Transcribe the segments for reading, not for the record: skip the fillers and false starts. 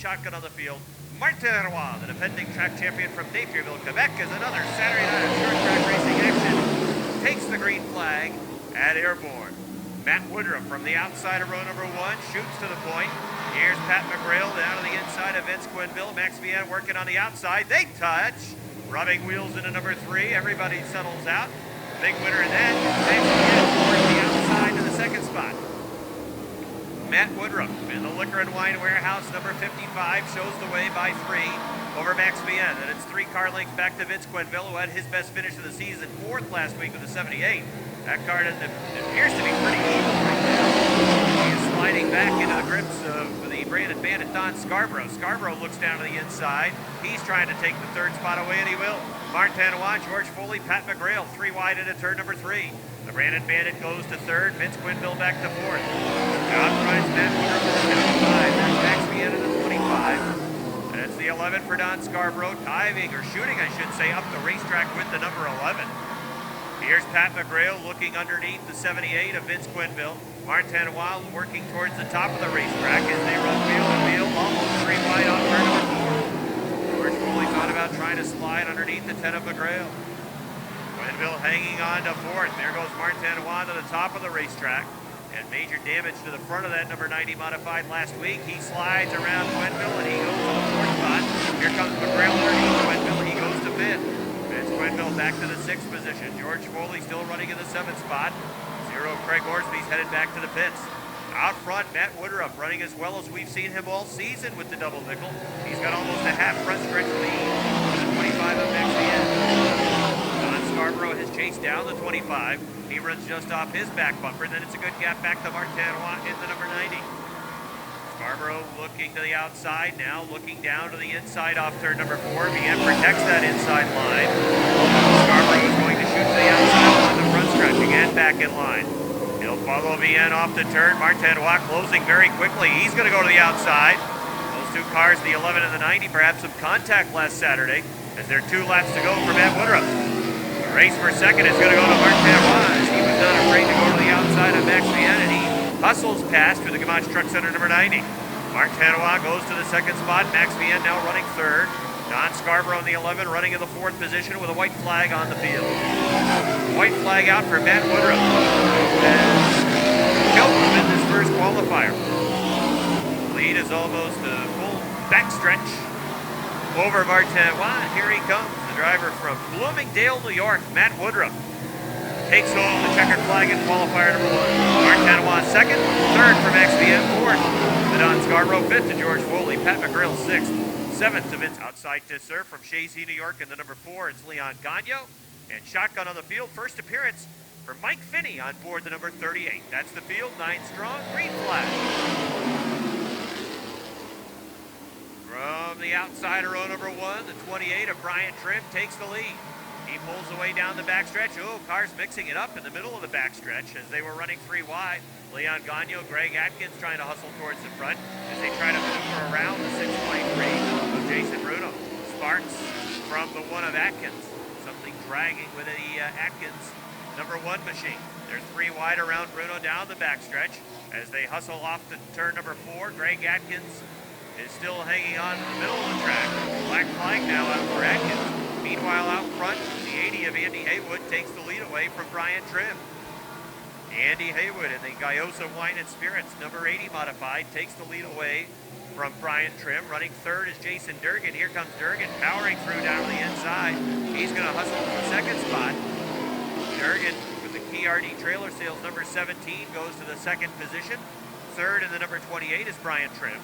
shotgun on the field. Martin Roy, the defending track champion from Napierville, Quebec, is another Saturday night of short track racing action. Takes the green flag at Airborne. Matt Woodruff from the outside of row number 1 shoots to the point. Here's Pat McGrail down to the inside of Vince Quinville. Max Vian working on the outside. They touch. Rubbing wheels into number 3. Everybody settles out. Big winner in that. Max Vian towards the outside to the second spot. Matt Woodruff in the Liquor and Wine Warehouse, number 55, shows the way by 3 over Max Vian. And it's 3 car lengths back to Vince Quinville, who had his best finish of the season, 4th last week with a 78. That car appears to be pretty even right now. He is sliding back into the grips of the Brandon Bandit, Don Scarborough. Scarborough looks down to the inside. He's trying to take the 3rd spot away, and he will. Martin Roy, George Foley, Pat McGrail, 3 wide into turn number 3. The Brandon Bandit goes to 3rd. Vince Quinville back to 4th. Out front, Matt Woodruff in the 55. There's Max Vian in the 25. That's the 11 for Don Scarborough. Diving, or shooting, I should say, up the racetrack with the number 11. Here's Pat McGrail looking underneath the 78 of Vince Quinville. Martin Roy working towards the top of the racetrack as they run wheel to wheel, almost 3 wide off turn number 4. George Foley thought about trying to slide underneath the 10 of McGrail. Quinville hanging on to 4th. There goes Martin Roy to the top of the racetrack. And major damage to the front of that number 90 modified last week. He slides around Quinville and he goes to the 4th spot. Here comes McGrail underneath Quinville. He goes to 5th. Vince Quinville back to the 6th position. George Foley still running in the 7th spot. 0 Craig Orsby's headed back to the pits. Out front, Matt Woodruff running as well as we've seen him all season with the double nickel. He's got almost a half front stretch lead to the 25 of Max Vian. Don Scarborough has chased down the 25. He runs just off his back bumper, and then it's a good gap back to Martin Roy in the number 90. Scarborough looking to the outside now, looking down to the inside off turn number 4. Vian protects that inside line. Scarborough is going to shoot to the outside on the front stretch, again back in line. He'll follow Vian off the turn. Martin Roy closing very quickly. He's going to go to the outside. Those 2 cars, the 11 and the 90, perhaps some contact last Saturday, as there are 2 laps to go for Matt Woodruff. The race for second is going to go to Martin Roy. He was not afraid to go to the outside of Max Vian, and he hustles past through the Gamache Truck Center number 90. Martin Roy goes to the 2nd spot. Max Vian now running 3rd. Don Scarborough in the 11 running in the 4th position with a white flag on the field. White flag out for Matt Woodruff, who has killed him in this first qualifier. Lead is almost a full backstretch over Martin Roy. Here he comes, the driver from Bloomingdale, New York, Matt Woodruff. Takes home the checkered flag in qualifier number 1. Martin Roy 2nd, 3rd for Max Vian, 4th to Don Scarborough, 5th to George Foley, Pat McGrail 6th, 7th to Vince. Outside to serve from Shazy, New York, in the number 4, it's Leon Gagno. And shotgun on the field, first appearance for Mike Finney on board the number 38. That's the field, 9 strong, green flag. From the outside of row number 1, the 28 of Brian Trim takes the lead. He pulls away down the backstretch. Oh, cars mixing it up in the middle of the backstretch as they were running 3 wide. Leon Gagno, Greg Atkins trying to hustle towards the front as they try to maneuver around the 623 of Jason Bruno. Sparks from the 1 of Atkins. Something dragging with the Atkins number 1 machine. They're 3 wide around Bruno down the backstretch as they hustle off to turn number 4. Greg Atkins is still hanging on in the middle of the track. Black flag now out for Atkins. Meanwhile, out front, the 80 of Andy Haywood takes the lead away from Brian Trim. Andy Haywood in the Gayosa Wine and Spirits, number 80 modified, takes the lead away from Brian Trim. Running 3rd is Jason Durgan. Here comes Durgan powering through down to the inside. He's going to hustle to the 2nd spot. Durgan with the Key RD Trailer Sales number 17 goes to the 2nd position. 3rd in the number 28 is Brian Trim.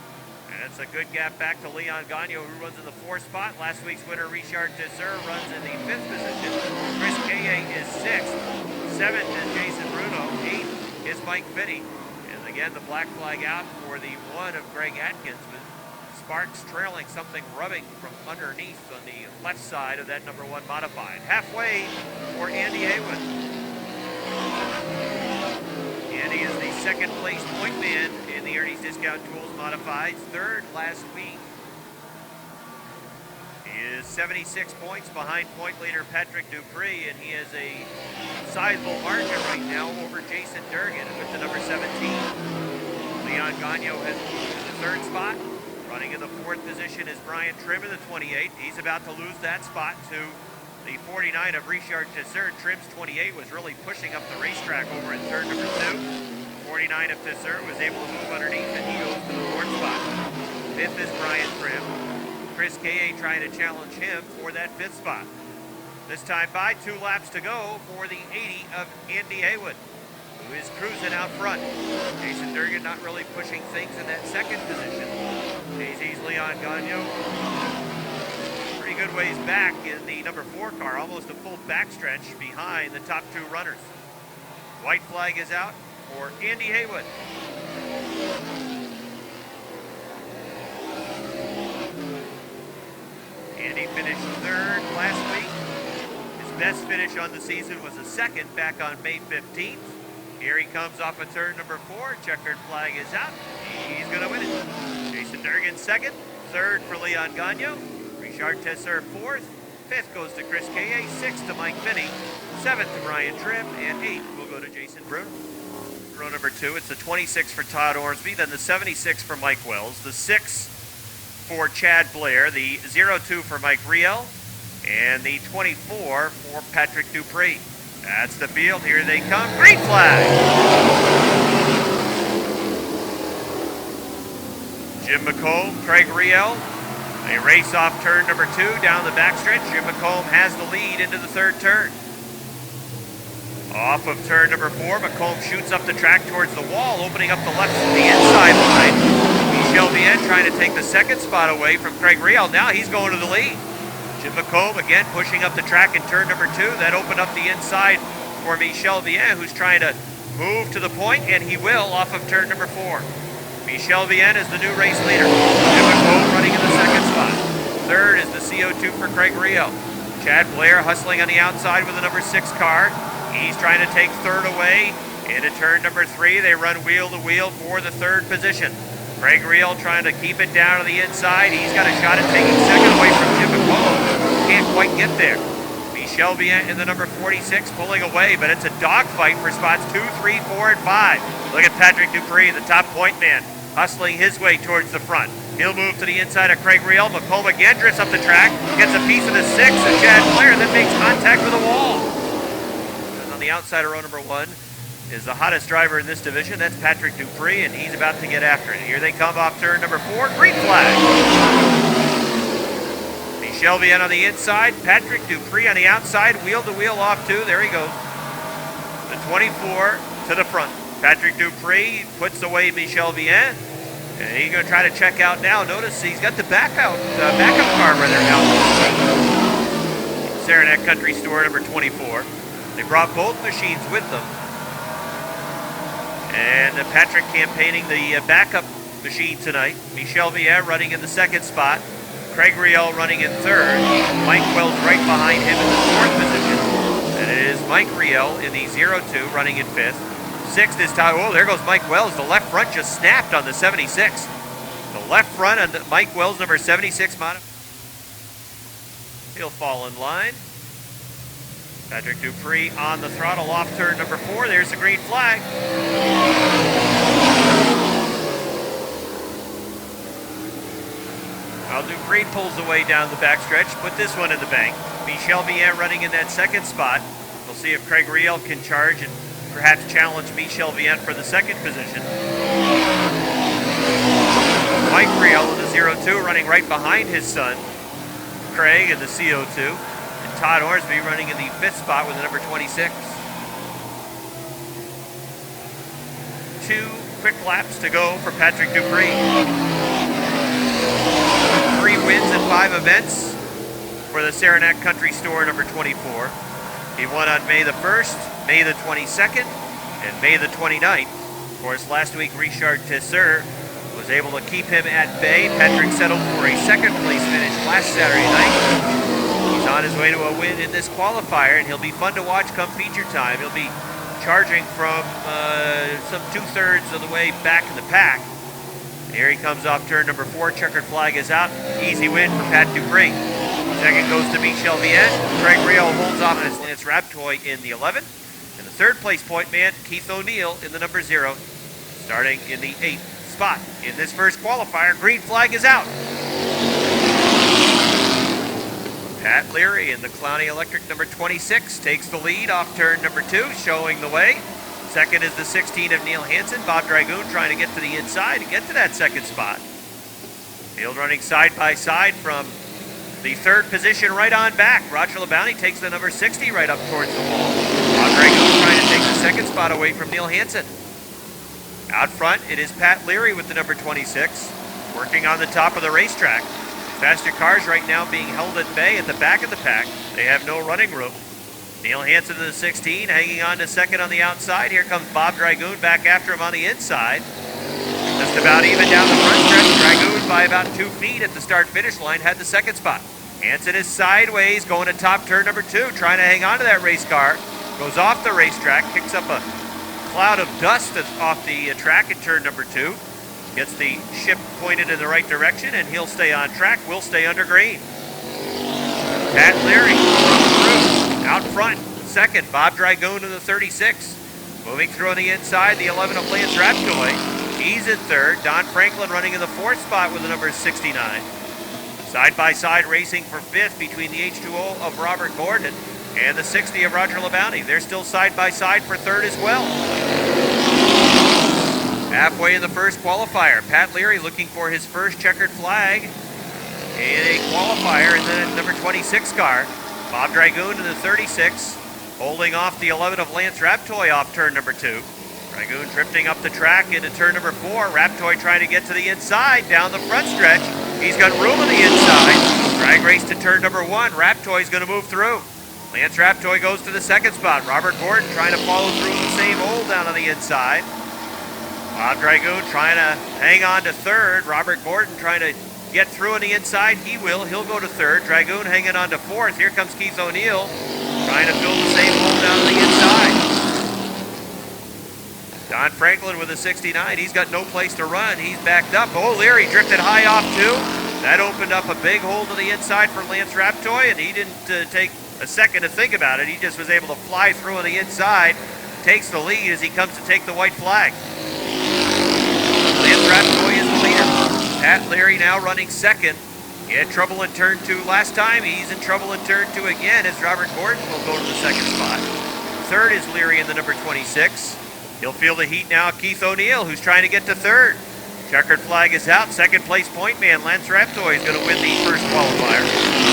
And it's a good gap back to Leon Gagno, who runs in the 4th spot. Last week's winner, Richard Tesser, runs in the 5th position. Chris Kaye is 6th. 7th is Jason Bruno. 8th is Mike Finney. And again, the black flag out for the 1 of Greg Atkins, with Sparks trailing, something rubbing from underneath on the left side of that number 1 modified. Halfway for Andy Haywood. Andy is the 2nd place point man in the Ernie's Discount Tools Modifieds, 3rd last week. He is 76 points behind point leader Patrick Dupree, and he has a sizable margin right now over Jason Durgan with the number 17. Leon Gagno has moved to the 3rd spot. Running in the 4th position is Brian Trim in the 28. He's about to lose that spot to the 49 of Richard Tesseur. Trim's 28 was really pushing up the racetrack over in third, number 2. 49 of Tesseur was able to move underneath, and he goes to the 4th spot. 5th is Brian Trim. Chris K.A. trying to challenge him for that 5th spot. This time by 2 laps to go for the 80 of Andy Haywood, who is cruising out front. Jason Durgan not really pushing things in that 2nd position. Jay-Z's Leon Gagno pretty good ways back in the number 4 car, almost a full backstretch behind the top 2 runners. White flag is out for Andy Haywood. Andy finished 3rd last week. His best finish on the season was a 2nd back on May 15th. Here he comes off of turn number 4. Checkered flag is out. He's going to win it. Jason Durgan 2nd. 3rd for Leon Gagno. Richard Tesseur 4th. 5th goes to Chris K.A. 6th to Mike Finney. 7th to Brian Trim. And 8th will go to Jason Bruno. Row number 2, it's the 26 for Todd Ormsby, then the 76 for Mike Wells, the 6 for Chad Blair, the 02 for Mike Riel, and the 24 for Patrick Dupree. That's the field. Here they come. Green flag! Jim McComb, Craig Riel. They race off turn number 2 down the backstretch. Jim McComb has the lead into the 3rd turn. Off of turn number 4, McComb shoots up the track towards the wall, opening up the inside line. Michel Bien trying to take the 2nd spot away from Craig Riel. Now he's going to the lead. Jim McComb again pushing up the track in turn number 2. That opened up the inside for Michel Bien, who's trying to move to the point, and he will off of turn number 4. Michel Bien is the new race leader. Jim McComb running in the 2nd spot. 3rd is the CO2 for Craig Riel. Chad Blair hustling on the outside with the number 6 car. He's trying to take 3rd away. Into turn number 3, they run wheel to wheel for the 3rd position. Craig Riel trying to keep it down to the inside. He's got a shot at taking 2nd away from Jim McComb. Can't quite get there. Michel Bien in the number 46 pulling away, but it's a dogfight for spots 2, 3, 4, and 5. Look at Patrick Dupree, the top point man, hustling his way towards the front. He'll move to the inside of Craig Riel. McComb again drifts up the track, gets a piece of the 6, and Chad Blair then makes contact with the wall. On the outside of row number 1 is the hottest driver in this division. That's Patrick Dupree, and he's about to get after it. Here they come off turn number 4. Green flag. Michel Bien on the inside. Patrick Dupree on the outside. Wheel to wheel off 2. There he goes. The 24 to the front. Patrick Dupree puts away Michel Bien, and he's going to try to check out now. Notice he's got the backup car rather out. Saranac Country Store number 24. They brought both machines with them. And Patrick campaigning the backup machine tonight. Michel Bien running in the 2nd spot. Craig Riel running in 3rd. Mike Wells right behind him in the 4th position. And it is Mike Riel in the 02 running in 5th. 6th is Todd. Oh, there goes Mike Wells. The left front just snapped on the 76. The left front on Mike Wells, number 76 model. He'll fall in line. Patrick Dupree on the throttle off turn number 4. There's the green flag. Well, Dupree pulls away down the backstretch, put this one in the bank. Michel Bien running in that 2nd spot. We'll see if Craig Riel can charge and perhaps challenge Michel Bien for the 2nd position. Mike Riel in the 02 running right behind his son, Craig, in the CO2. Todd Ormsby running in the 5th spot with the number 26. 2 quick laps to go for Patrick Dupree. 3 wins in 5 events for the Saranac Country Store number 24. He won on May the 1st, May the 22nd, and May the 29th. Of course, last week Richard Tesseur was able to keep him at bay. Patrick settled for a 2nd place finish last Saturday night. He's on his way to a win in this qualifier, and he'll be fun to watch come feature time. He'll be charging from some 2/3 of the way back in the pack. And here he comes off turn number 4. Checkered flag is out. Easy win for Pat Dupree. 2nd goes to Michel Bien. Craig Riel holds off on his Lance Raptoy in the 11. And the 3rd place point man, Keith O'Neill, in the number 0, starting in the 8th spot. spot. In this first qualifier, green flag is out. Pat Leary in the Clowney Electric number 26 takes the lead off turn number 2, showing the way. Second is the 16 of Neil Hansen. Bob Dragoon trying to get to the inside to get to that second spot. Field running side by side from the third position right on back. Roger LeBounty takes the number 60 right up towards the wall. Bob Dragoon trying to take the second spot away from Neil Hansen. Out front, it is Pat Leary with the number 26, working on the top of the racetrack. Faster cars right now being held at bay at the back of the pack. They have no running room. Neil Hansen in the 16, hanging on to second on the outside. Here comes Bob Dragoon back after him on the inside. Just about even down the front stretch. Dragoon by about 2 feet at the start-finish line had the second spot. Hansen is sideways going to top turn number 2, trying to hang on to that race car. Goes off the racetrack, kicks up a cloud of dust off the track at turn number 2. Gets the ship pointed in the right direction, and he'll stay on track. We'll stay under green. Pat Leary through. Out front, second, Bob Dragoon in the 36. Moving through on the inside, the 11 of Lance Raptoy. He's in third. Don Franklin running in the fourth spot with the number 69. Side-by-side racing for fifth between the H2O of Robert Gordon and the 60 of Roger LeBounty. They're still side-by-side for third as well. Halfway in the first qualifier, Pat Leary looking for his first checkered flag in a qualifier in the number 26 car. Bob Dragoon in the 36, holding off the 11 of Lance Raptoy off turn number 2. Dragoon drifting up the track into turn number 4. Raptoy trying to get to the inside down the front stretch. He's got room on the inside. Drag race to turn number 1. Raptoy's going to move through. Lance Raptoy goes to the second spot. Robert Gordon trying to follow through the same hole down on the inside. Bob Dragoon trying to hang on to third. Robert Gordon trying to get through on the inside. He will. He'll go to third. Dragoon hanging on to fourth. Here comes Keith O'Neill trying to fill the same hole down on the inside. Don Franklin with a 69. He's got no place to run. He's backed up. Oh, Leary drifted high off too. That opened up a big hole to the inside for Lance Raptoy, and he didn't take a second to think about it. He just was able to fly through on the inside. Takes the lead as he comes to take the white flag. Lance Raptoy is the leader. Pat Leary now running second. He had trouble in turn 2 last time. He's in trouble in turn 2 again as Robert Gordon will go to the second spot. Third is Leary in the number 26. He'll feel the heat now. Keith O'Neill, who's trying to get to third. Checkered flag is out. Second place point man Lance Raptoy is going to win the first qualifier.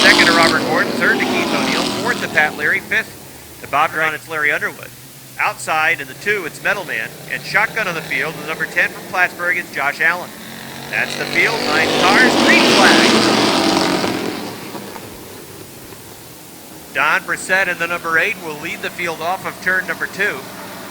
Second to Robert Gordon. Third to Keith O'Neill. Fourth to Pat Leary. Fifth to Bob Dragoon. It's Larry Underwood. Outside in the 2, it's Metalman. And shotgun on the field, the number 10 from Plattsburgh is Josh Allen. That's the field. 9 cars. Green flag. Don Brissett in the number 8 will lead the field off of turn number 2.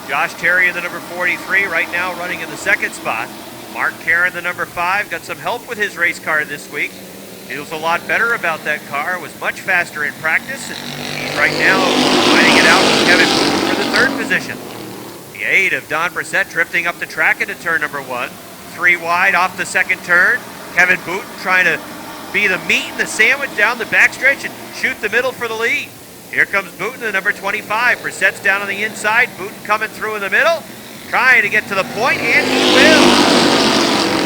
Josh Terry in the number 43 right now running in the second spot. Mark Caron, the number 5, got some help with his race car this week. Feels a lot better about that car. Was much faster in practice, and he's right now fighting it out with Kevin Booten for the third position. The 8 of Don Brissett drifting up the track into turn number 1. 3 wide off the second turn. Kevin Booten trying to be the meat and the sandwich down the backstretch and shoot the middle for the lead. Here comes Booten, the number 25. Brissett's down on the inside. Booten coming through in the middle, trying to get to the point, and he will.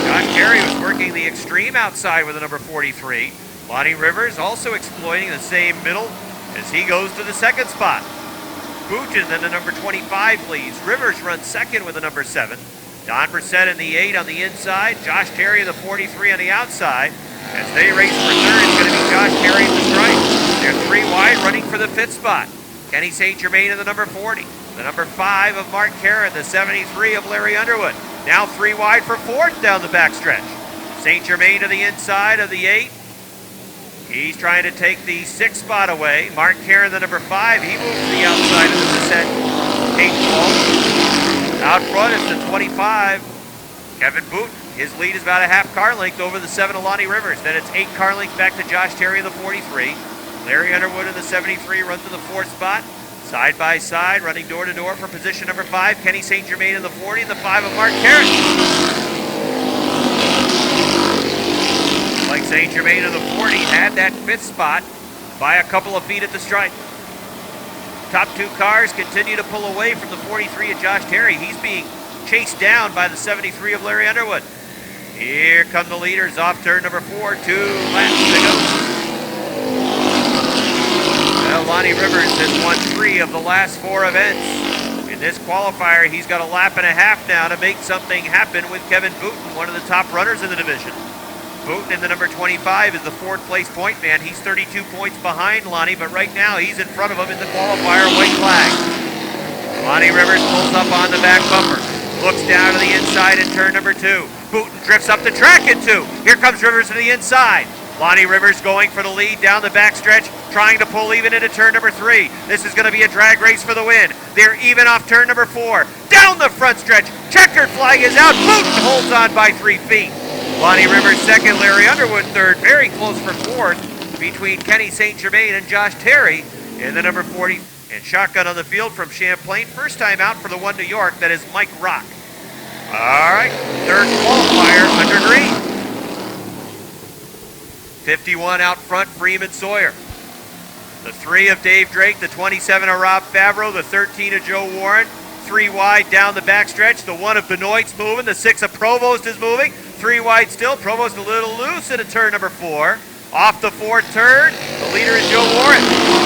Josh Terry was working the extreme outside with the number 43. Lonnie Rivers also exploiting the same middle as he goes to the second spot. Booten then the number 25 leads. Rivers runs second with the number 7. Don Brissett in the 8 on the inside. Josh Terry the 43 on the outside. As they race for third, it's going to be Josh Terry at the stripe. They're 3 wide running for the 5th spot. Kenny St. Germain in the number 40. The number 5 of Mark Caron, the 73 of Larry Underwood. Now 3 wide for 4th down the backstretch. St. Germain to the inside of the 8. He's trying to take the 6th spot away. Mark Caron, the number 5, he moves to the outside of the descent. 8 Out front is the 25, Kevin Booten. His lead is about a half car length over the 7 of Lonnie Rivers. Then it's 8 car lengths back to Josh Terry in the 43. Larry Underwood in the 73 runs to the 4th spot. Side by side, running door to door for position number 5. Kenny St. Germain in the 40, and the 5 of Mark Caron. Like St. Germain in the 40 had that 5th spot by a couple of feet at the stripe. Top 2 cars continue to pull away from the 43 of Josh Terry. He's being chased down by the 73 of Larry Underwood. Here come the leaders off turn number 4. 2 laps to go. Well, Lonnie Rivers has won 3 of the last 4 events. In this qualifier, he's got a lap and a half now to make something happen with Kevin Booten, one of the top runners in the division. Booten in the number 25 is the 4th place point man. He's 32 points behind Lonnie, but right now he's in front of him in the qualifier white flag. Lonnie Rivers pulls up on the back bumper, looks down to the inside in turn number 2. Booten drifts up the track in 2. Here comes Rivers to the inside. Lonnie Rivers going for the lead down the backstretch, trying to pull even into turn number 3. This is going to be a drag race for the win. They're even off turn number 4. Down the front stretch, checkered flag is out. Booten holds on by 3 feet. Lonnie Rivers second, Larry Underwood third. Very close for 4th between Kenny St. Germain and Josh Terry in the number 40. And shotgun on the field from Champlain. First time out for the one New York, that is Mike Rock. All right, third qualifier under green. 51 out front, Freeman Sawyer. The 3 of Dave Drake, the 27 of Rob Favreau, the 13 of Joe Warren. 3 wide down the backstretch. The 1 of Benoit's moving. The 6 of Provost is moving. 3 wide still. Provost a little loose into turn number 4. Off the 4th turn, the leader is Joe Warren.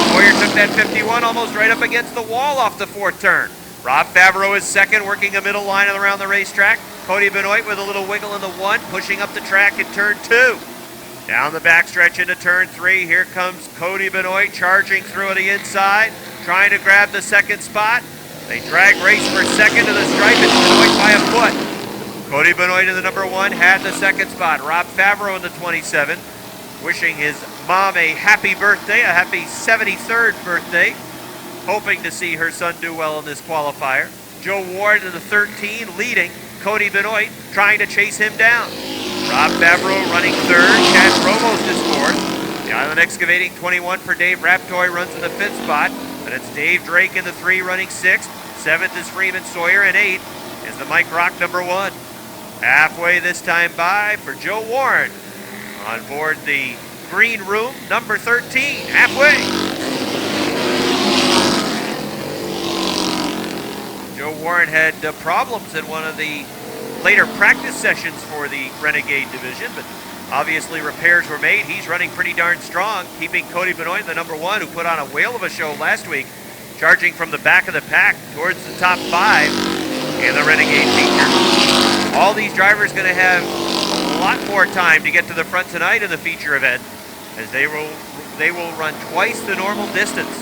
Sawyer took that 51 almost right up against the wall off the 4th turn. Rob Favreau is second, working a middle line around the racetrack. Cody Benoit with a little wiggle in the 1, pushing up the track in turn 2. Down the backstretch into turn 3, here comes Cody Benoit charging through the inside, trying to grab the 2nd spot. They drag race for 2nd to the stripe, and Benoit by a foot. Cody Benoit in the number 1 had the 2nd spot. Rob Favreau in the 27, wishing his mom a happy birthday, a happy 73rd birthday. Hoping to see her son do well in this qualifier. Joe Ward in the 13 leading. Cody Benoit trying to chase him down. Rob Favreau running 3rd. Chad Provost is 4th. The Island Excavating 21 for Dave Raptoy runs in the 5th spot. And it's Dave Drake in the 3 running 6th. 7th is Freeman Sawyer, and 8th is the Mike Rock number 1. Halfway this time by for Joe Warren. On board the green room, number 13, halfway. Joe Warren had problems in one of the later practice sessions for the Renegade division, but obviously repairs were made. He's running pretty darn strong, keeping Cody Benoit, the number 1, who put on a whale of a show last week, charging from the back of the pack towards the top 5 in the Renegade feature. All these drivers going to have a lot more time to get to the front tonight in the feature event, as they will run twice the normal distance.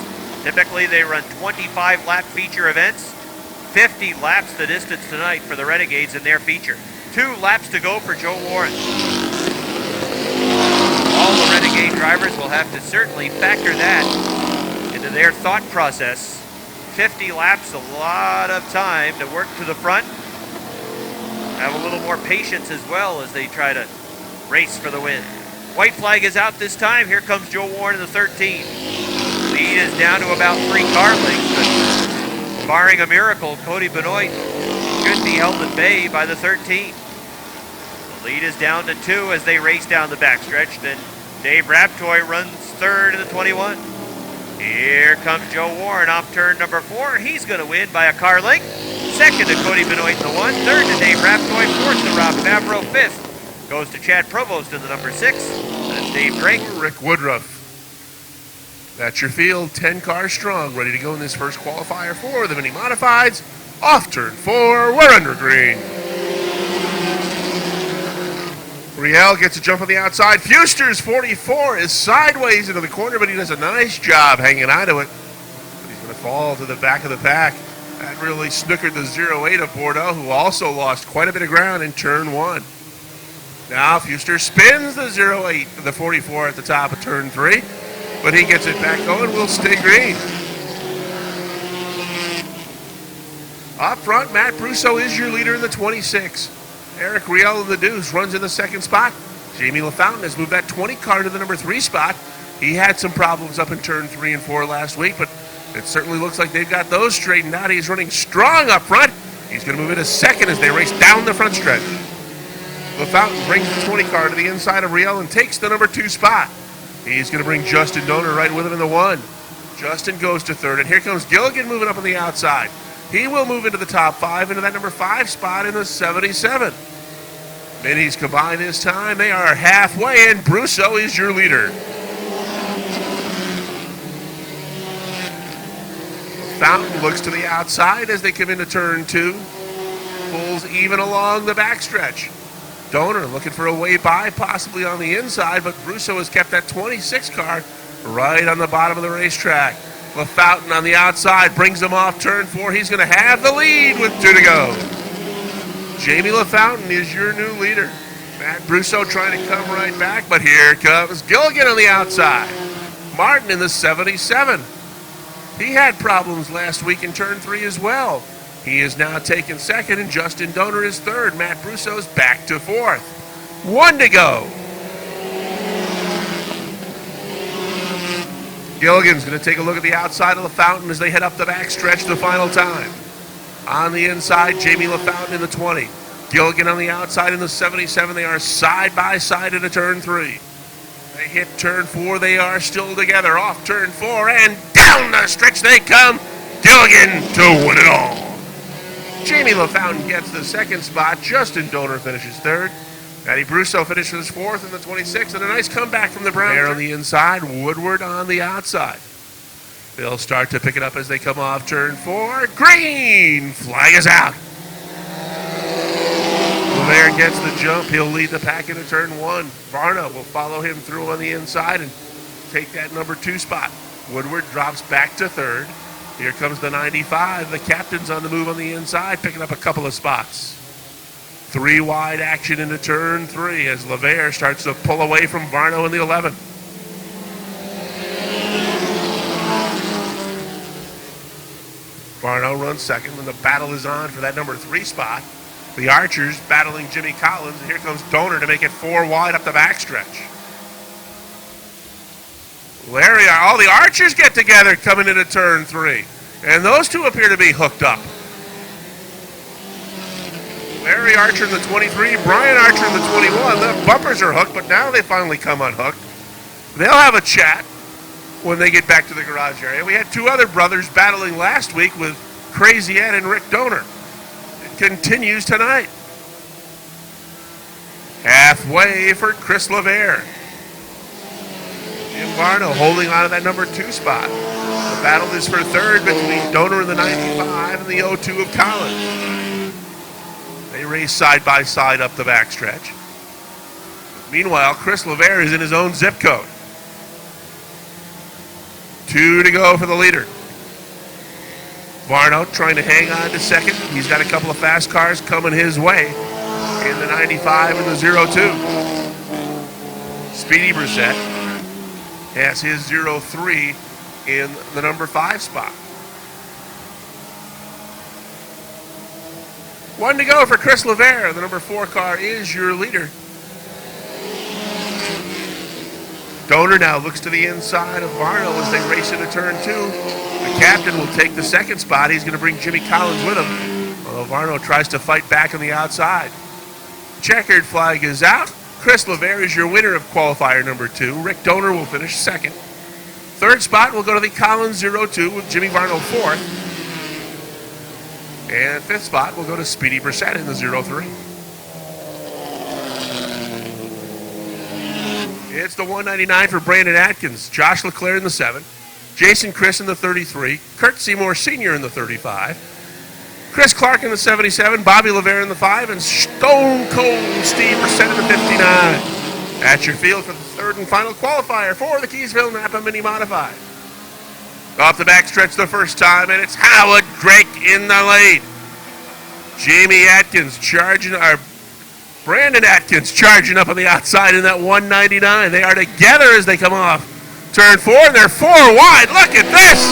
Typically they run 25 lap feature events. 50 laps the distance tonight for the Renegades in their feature. 2 laps to go for Joe Warren. All the Renegade drivers will have to certainly factor that into their thought process. 50 laps, a lot of time to work to the front. Have a little more patience as well as they try to race for the win. White flag is out this time. Here comes Joe Warren in the 13. Lead is down to about 3 car lengths, but barring a miracle, Cody Benoit should be held at bay by the 13. The lead is down to 2 as they race down the backstretch. Then Dave Raptoy runs 3rd in the 21. Here comes Joe Warren off turn number 4. He's going to win by a car length. 2nd to Cody Benoit in the 1. 3rd to Dave Raptoy. 4th to Rob Favreau. 5th goes to Chad Provost in the number 6. That's Dave Drake. Rick Woodruff. That's your field, 10 cars strong, ready to go in this first qualifier for the mini modifieds. Off turn 4, we're under green. Riel gets a jump on the outside. Fuster's 44 is sideways into the corner, but he does a nice job hanging on to it. But he's going to fall to the back of the pack. That really snookered the 08 of Bordeaux, who also lost quite a bit of ground in turn 1. Now Fuster spins the 08, the 44 at the top of turn 3. But he gets it back going, will stay green. Up front, Matt Brusso is your leader in the 26. Eric Riel in the Deuce runs in the 2nd spot. Jamie LaFountain has moved that 20 car to the number 3 spot. He had some problems up in turn 3 and 4 last week, but it certainly looks like they've got those straightened out. He's running strong up front. He's going to move into 2nd as they race down the front stretch. LaFountain brings the 20 car to the inside of Riel and takes the number 2 spot. He's going to bring Justin Donor right with him in the 1. Justin goes to 3rd, and here comes Gilligan moving up on the outside. He will move into the top 5, into that number 5 spot in the 77. Minis combined this time. They are halfway, and Brusso is your leader. Fountain looks to the outside as they come into turn 2. Pulls even along the backstretch. Donor looking for a way by, possibly on the inside, but Brusso has kept that 26 car right on the bottom of the racetrack. LaFountain on the outside brings him off turn 4. He's going to have the lead with 2 to go. Jamie LaFountain is your new leader. Matt Brusso trying to come right back, but here comes Gilligan on the outside. Martin in the 77. He had problems last week in turn 3 as well. He is now taken second, and Justin Donor is third. Matt Brusso's back to 4th. 1 to go. Gilligan's going to take a look at the outside of LaFountain as they head up the backstretch the final time. On the inside, Jamie LaFountain in the 20. Gilligan on the outside in the 77. They are side by side into turn 3. They hit turn 4. They are still together. Off turn 4 and down the stretch they come. Gilligan to win it all. Jamie LaFountain gets the second spot. Justin Donor finishes third. Matty Brusso finishes 4th in the 26, and a nice comeback from the Brown. There on the inside, Woodward on the outside. They'll start to pick it up as they come off turn 4. Green flag is out. Laver gets the jump. He'll lead the pack into turn 1. Varna will follow him through on the inside and take that number 2 spot. Woodward drops back to 3rd. Here comes the 95. The captain's on the move on the inside, picking up a couple of spots. 3 wide action into turn 3 as Laver starts to pull away from Varno in the 11. Varno runs second when the battle is on for that number 3 spot. The Archers battling Jimmy Collins, and here comes Donor to make it 4 wide up the backstretch. Larry, all the Archers get together coming into turn 3. And those two appear to be hooked up. Larry Archer in the 23, Brian Archer in the 21. The bumpers are hooked, but now they finally come unhooked. They'll have a chat when they get back to the garage area. We had 2 other brothers battling last week with Crazy Ed and Rick Donor. It continues tonight. Halfway for Chris Laver. Jim Varno holding on to that number 2 spot. The battle is for 3rd between Donor in the 95 and the 02 of Collins. They race side by side up the backstretch. Meanwhile, Chris Laver is in his own zip code. 2 to go for the leader. Varno trying to hang on to second. He's got a couple of fast cars coming his way in the 95 and the 02. Speedy Brissett has his 03 in the number 5 spot. 1 to go for Chris Laver. The number 4 car is your leader. Donor now looks to the inside of Varno as they race into turn 2. The captain will take the 2nd spot. He's going to bring Jimmy Collins with him, although Varno tries to fight back on the outside. Checkered flag is out. Chris Laver is your winner of qualifier number 2. Rick Donor will finish 2nd. 3rd spot will go to the Collins 02 with Jimmy Varno 4th. And 5th spot will go to Speedy Brissett in the 03. It's the 199 for Brandon Atkins. Josh Leclerc in the 7. Jason Chris in the 33. Kurt Seymour Sr. in the 35. Chris Clark in the 77. Bobby Laver in the 5. And Stone Cold Steve Brissett in the 59. That's your field for the 3rd and final qualifier for the Keysville Napa Mini Modified. Off the backstretch the first time, and it's Howard Drake in the lead. Jamie Atkins charging, or Brandon Atkins charging up on the outside in that 199. They are together as they come off turn 4, and they're 4 wide. Look at this!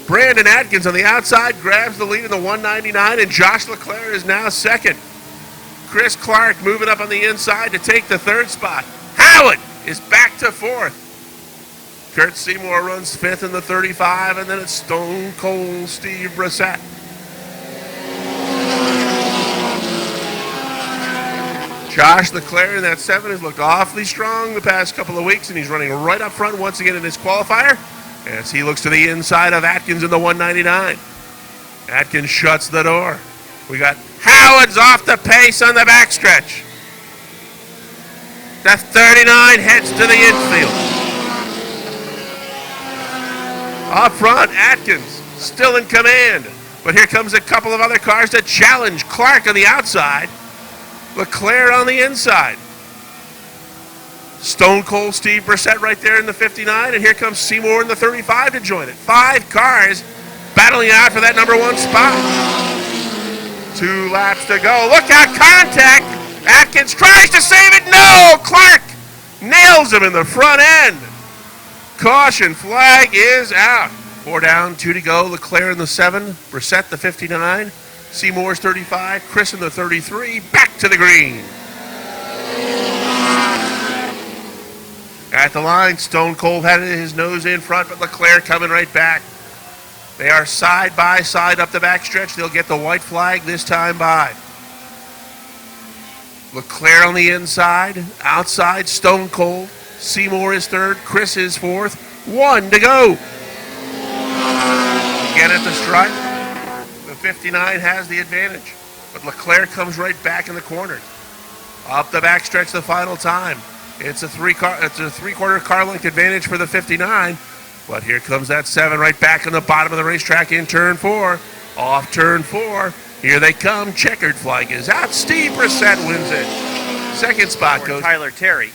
Brandon Atkins on the outside grabs the lead in the 199, and Josh Leclerc is now 2nd. Chris Clark moving up on the inside to take the 3rd spot. Howard is back to 4th. Kurt Seymour runs 5th in the 35, and then it's Stone Cold Steve Brissett. Josh Leclerc in that 7 has looked awfully strong the past couple of weeks, and he's running right up front once again in his qualifier as he looks to the inside of Atkins in the 199. Atkins shuts the door. We got Howard's off the pace on the backstretch. The 39 heads to the infield. Up front, Atkins still in command. But here comes a couple of other cars to challenge. Clark on the outside. Leclerc on the inside. Stone Cold Steve Brissett right there in the 59. And here comes Seymour in the 35 to join it. 5 cars battling out for that number 1 spot. 2 laps to go. Look out, contact. Atkins tries to save it. No! Clark nails him in the front end. Caution flag is out. 4 down, 2 to go. Leclerc in the 7. Brissett the 59. Seymour's 35. Chris in the 33. Back to the green. At the line, Stone Cold had his nose in front, but Leclerc coming right back. They are side by side up the backstretch. They'll get the white flag this time by. Leclerc on the inside. Outside, Stone Cold. Seymour is 3rd. Chris is 4th. 1 to go. Again at the stripe. The 59 has the advantage. But Leclerc comes right back in the corner. Up the backstretch the final time. It's a three-quarter car length advantage for the 59. But here comes that 7 right back on the bottom of the racetrack in turn 4. Off turn 4. Here they come. Checkered flag is out. Steve Brissett wins it. 2nd spot goes Tyler Terry.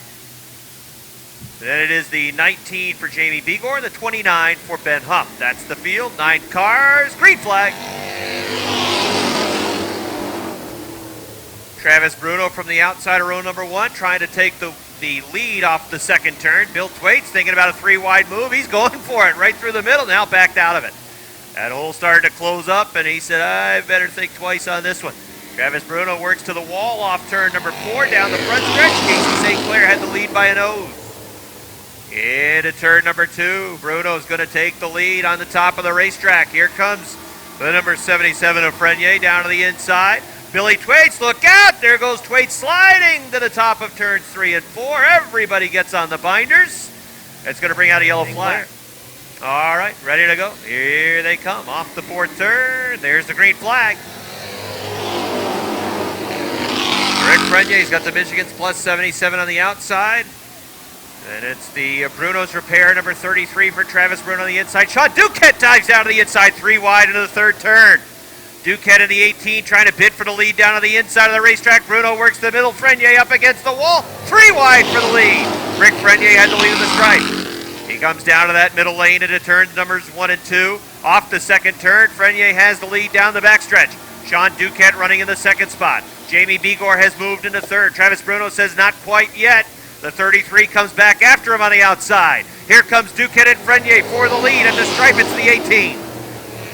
Then it is the 19 for Jamie Begor, the 29 for Ben Huff. That's the field. 9 cars. Green flag. Travis Bruno from the outside of row number 1 trying to take the lead off the 2nd turn. Bill Thwaites thinking about a 3-wide move. He's going for it right through the middle. Now backed out of it. That hole started to close up, and he said, I better think twice on this one. Travis Bruno works to the wall off turn number 4 down the front stretch. Casey St. Clair had the lead by a nose. Into turn number 2. Bruno's going to take the lead on the top of the racetrack. Here comes the number 77 of Frenier down to the inside. Billy Thwaites, look out! There goes Thwaites sliding to the top of turns 3 and 4. Everybody gets on the binders. It's going to bring out a yellow flag. All right, ready to go. Here they come off the 4th turn. There's the green flag. Rick Frenier's got the Michigan's plus 77 on the outside. And it's the Bruno's repair, number 33 for Travis Bruno on the inside. Sean Duquette dives down to the inside, 3 wide into the 3rd turn. Duquette in the 18 trying to bid for the lead down on the inside of the racetrack. Bruno works the middle. Frenier up against the wall. 3 wide for the lead. Rick Frenier had the lead of the stripe. He comes down to that middle lane into turns numbers 1 and 2. Off the 2nd turn, Frenier has the lead down the backstretch. Sean Duquette running in the 2nd spot. Jamie Begor has moved into 3rd. Travis Bruno says not quite yet. The 33 comes back after him on the outside. Here comes Duquette and Frenier for the lead. At the stripe, it's the 18.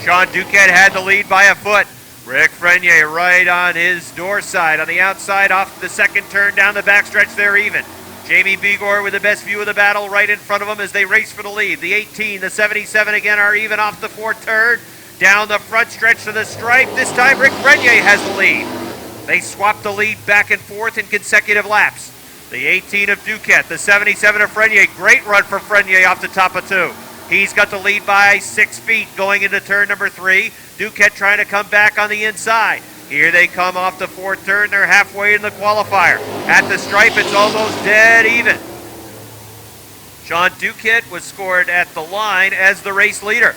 Sean Duquette had the lead by a foot. Rick Frenier right on his door side. On the outside, off the 2nd turn, down the backstretch, they're even. Jamie Begor with the best view of the battle right in front of him as they race for the lead. The 18, the 77 again are even off the 4th turn. Down the front stretch to the stripe. This time, Rick Frenier has the lead. They swap the lead back and forth in consecutive laps. The 18 of Duquette, the 77 of Frenier. Great run for Frenier off the top of 2. He's got the lead by 6 feet going into turn number 3. Duquette trying to come back on the inside. Here they come off the 4th turn. They're halfway in the qualifier. At the stripe, it's almost dead even. Sean Duquette was scored at the line as the race leader.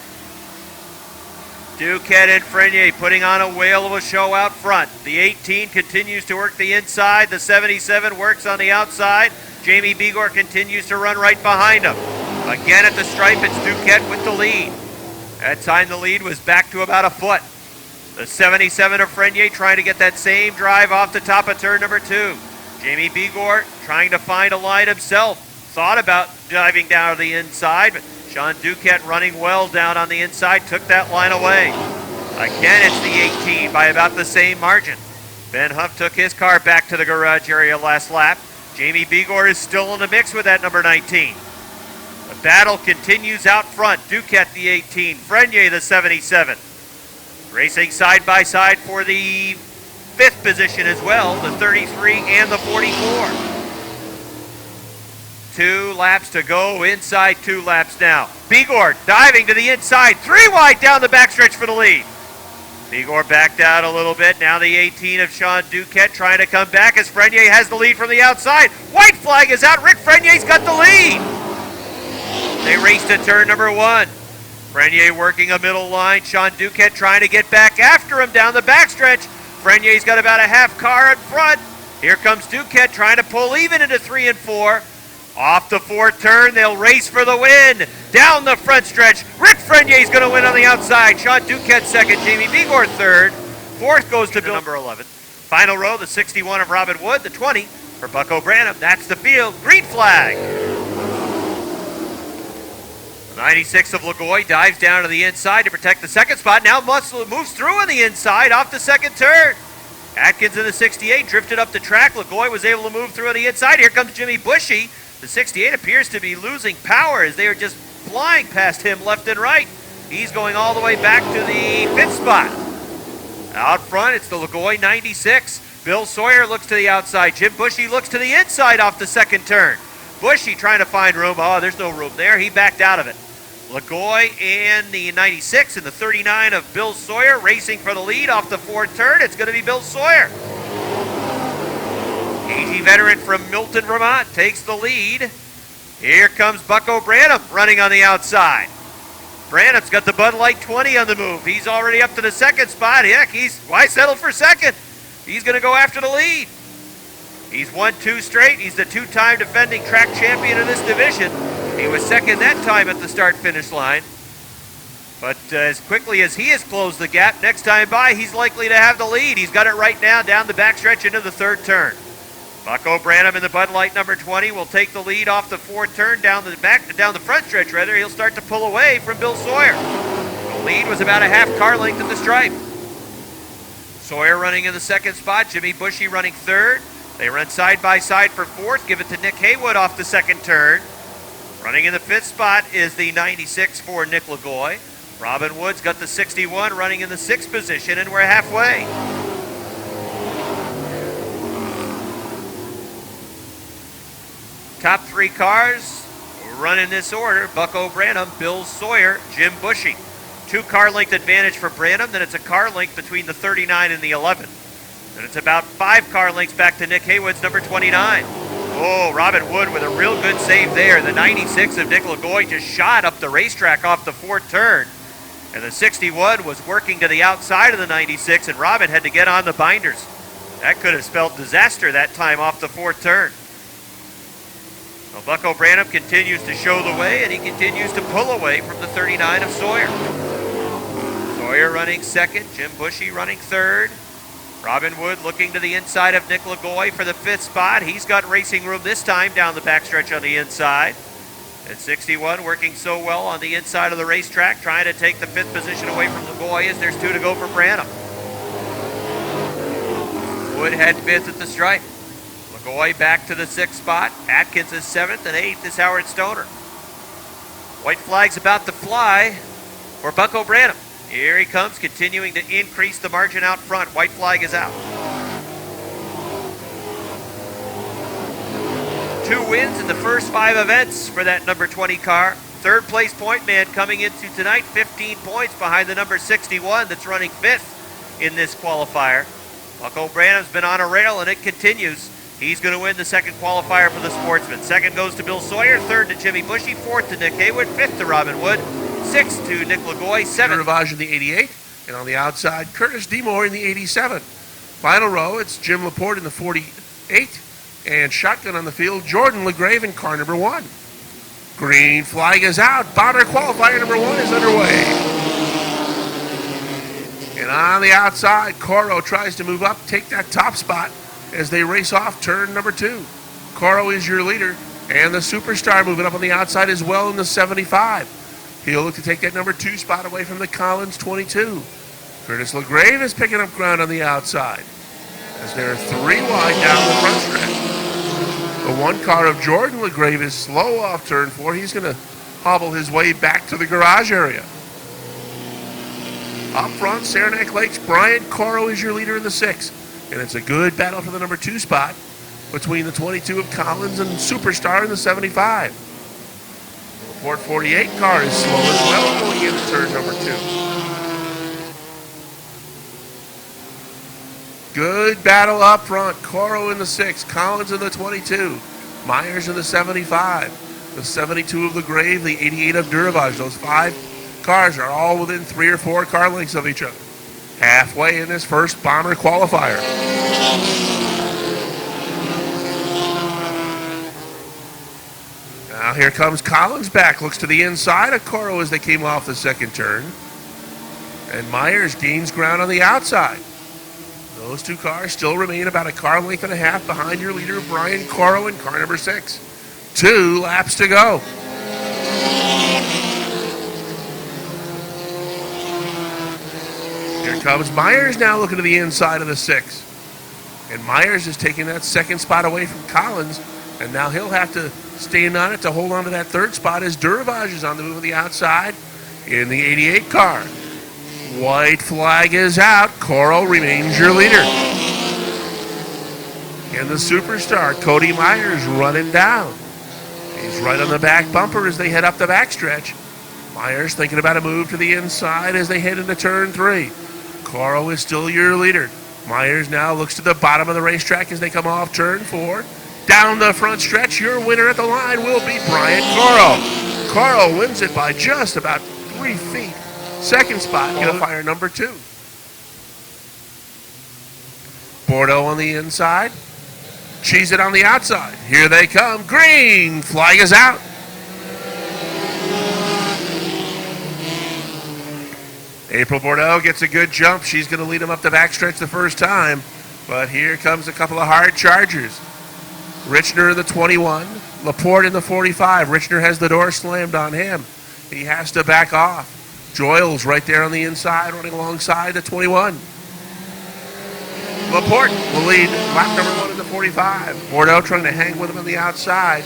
Duquette and Frenier putting on a whale of a show out front. The 18 continues to work the inside. The 77 works on the outside. Jamie Begor continues to run right behind him. Again at the stripe, it's Duquette with the lead. That time the lead was back to about a foot. The 77 of Frenier trying to get that same drive off the top of turn number 2. Jamie Begor trying to find a line himself. Thought about diving down to the inside, but Sean Duquette running well down on the inside, took that line away. Again, it's the 18 by about the same margin. Ben Huff took his car back to the garage area last lap. Jamie Begor is still in the mix with that number 19. The battle continues out front. Duquette the 18, Frenier the 77. Racing side by side for the 5th position as well, the 33 and the 44. 2 laps to go, inside 2 laps now. Begor diving to the inside, 3 wide down the backstretch for the lead. Igor backed out a little bit. Now the 18 of Sean Duquette trying to come back as Frenier has the lead from the outside. White flag is out. Rick Frenier's got the lead. They race to turn number 1. Frenier working a middle line. Sean Duquette trying to get back after him down the backstretch. Frenier's got about a half car in front. Here comes Duquette trying to pull even into 3 and 4. Off the 4th turn, they'll race for the win. Down the front stretch, Rick Frenier's going to win on the outside. Sean Duquette second, Jamie Vigor third. 4th goes to Bill number 11. Final row, the 61 of Robin Wood, the 20 for Bucko Branham. That's the field. Green flag. The 96 of Lagoy dives down to the inside to protect the second spot. Now Muscle moves through on the inside off the second turn. Atkins in the 68 drifted up the track. Lagoy was able to move through on the inside. Here comes Jimmy Bushy. The 68 appears to be losing power as they are just flying past him left and right. He's going all the way back to the 5th spot. Out front, it's the Lagoy 96. Bill Sawyer looks to the outside. Jim Bushy looks to the inside off the second turn. Bushy trying to find room. Oh, there's no room there. He backed out of it. Lagoy and the 96 and the 39 of Bill Sawyer racing for the lead off the 4th turn. It's going to be Bill Sawyer. AG veteran from Milton, Vermont takes the lead. Here comes Bucko Branham running on the outside. Branham's got the Bud Light 20 on the move. He's already up to the 2nd spot. Heck, why settle for 2nd? He's going to go after the lead. He's won 2 straight. He's the 2-time defending track champion of this division. He was 2nd that time at the start-finish line. But as quickly as he has closed the gap, next time by, he's likely to have the lead. He's got it right now down the backstretch into the 3rd turn. Bucko Branham in the Bud Light number 20 will take the lead off the 4th turn down the front stretch. He'll start to pull away from Bill Sawyer. The lead was about a half car length at the stripe. Sawyer running in the 2nd spot. Jimmy Bushy running 3rd. They run side by side for 4th. Give it to Nick Haywood off the 2nd turn. Running in the 5th spot is the 96 for Nick Lagoy. Robin Wood's got the 61 running in the 6th position, and we're halfway. Top 3 cars run in this order. Bucko Branham, Bill Sawyer, Jim Bushy. 2-car length advantage for Branham. Then it's a car length between the 39 and the 11. Then it's about 5 car lengths back to Nick Haywood's number 29. Oh, Robin Wood with a real good save there. The 96 of Nick Lagoy just shot up the racetrack off the 4th turn. And the 61 was working to the outside of the 96, and Robin had to get on the binders. That could have spelled disaster that time off the 4th turn. Well, Bucko Branham continues to show the way, and he continues to pull away from the 39 of Sawyer. Sawyer running 2nd, Jim Bushy running 3rd. Robin Wood looking to the inside of Nick Lagoy for the 5th spot. He's got racing room this time down the backstretch on the inside. And 61 working so well on the inside of the racetrack, trying to take the 5th position away from Lagoy as there's 2 to go for Branham. Wood had 5th at the stripe. Lagoy back to the 6th spot. Atkins is 7th, and 8th is Howard Stoner. White flag's about to fly for Bucko Branham. Here he comes, continuing to increase the margin out front. White flag is out. 2 wins in the first 5 events for that number 20 car. 3rd place point man coming into tonight, 15 points behind the number 61 that's running 5th in this qualifier. Bucko Branham's been on a rail, and it continues. He's going to win the 2nd qualifier for the Sportsman. 2nd goes to Bill Sawyer, 3rd to Jimmy Bushy, 4th to Nick Haywood, 5th to Robin Wood, 6th to Nick Lagoy, 7th. Rivage in the 88, and on the outside, Curtis Demore in the 87. Final row, it's Jim Laporte in the 48, and shotgun on the field, Jordan LeGrave in car number 1. Green flag is out. Bonner qualifier number 1 is underway. And on the outside, Coro tries to move up, take that top spot as they race off turn number 2. Coro is your leader, and the Superstar moving up on the outside as well in the 75. He'll look to take that number 2 spot away from the Collins 22. Curtis LeGrave is picking up ground on the outside as they're 3 wide down the front stretch. The 1 car of Jordan LeGrave is slow off turn 4. He's going to hobble his way back to the garage area. Up front, Saranac Lakes, Brian Coro is your leader in the 6. And it's a good battle for the number 2 spot between the 22 of Collins and Superstar in the 75. The Ford 48 car is slow as well going into turn number 2. Good battle up front. Coro in the 6, Collins in the 22, Myers in the 75, the 72 of the Grave, the 88 of Duravage. Those 5 cars are all within 3 or 4 car lengths of each other. Halfway in this first Bomber qualifier. Now here comes Collins back. Looks to the inside of Coro as they came off the second turn. And Myers gains ground on the outside. Those 2 cars still remain about a car length and a half behind your leader, Brian Coro, in car number 6. 2 laps to go. Here comes Myers now looking to the inside of the 6. And Myers is taking that second spot away from Collins. And now he'll have to stand on it to hold on to that third spot as Duravage is on the move on the outside in the 88 car. White flag is out. Coro remains your leader. And the superstar, Cody Myers, running down. He's right on the back bumper as they head up the backstretch. Myers thinking about a move to the inside as they head into turn 3. Coro is still your leader. Myers now looks to the bottom of the racetrack as they come off turn 4. Down the front stretch, your winner at the line will be Brian Coro. Coro wins it by just about 3 feet. Second spot, qualifier number 2. Bordeaux on the inside. Cheese it on the outside. Here they come. Green flag is out. April Bordeaux gets a good jump. She's going to lead him up the backstretch the first time. But here comes a couple of hard chargers. Richner in the 21. Laporte in the 45. Richner has the door slammed on him. He has to back off. Joyles right there on the inside, running alongside the 21. Laporte will lead lap number 1 in the 45. Bordeaux trying to hang with him on the outside.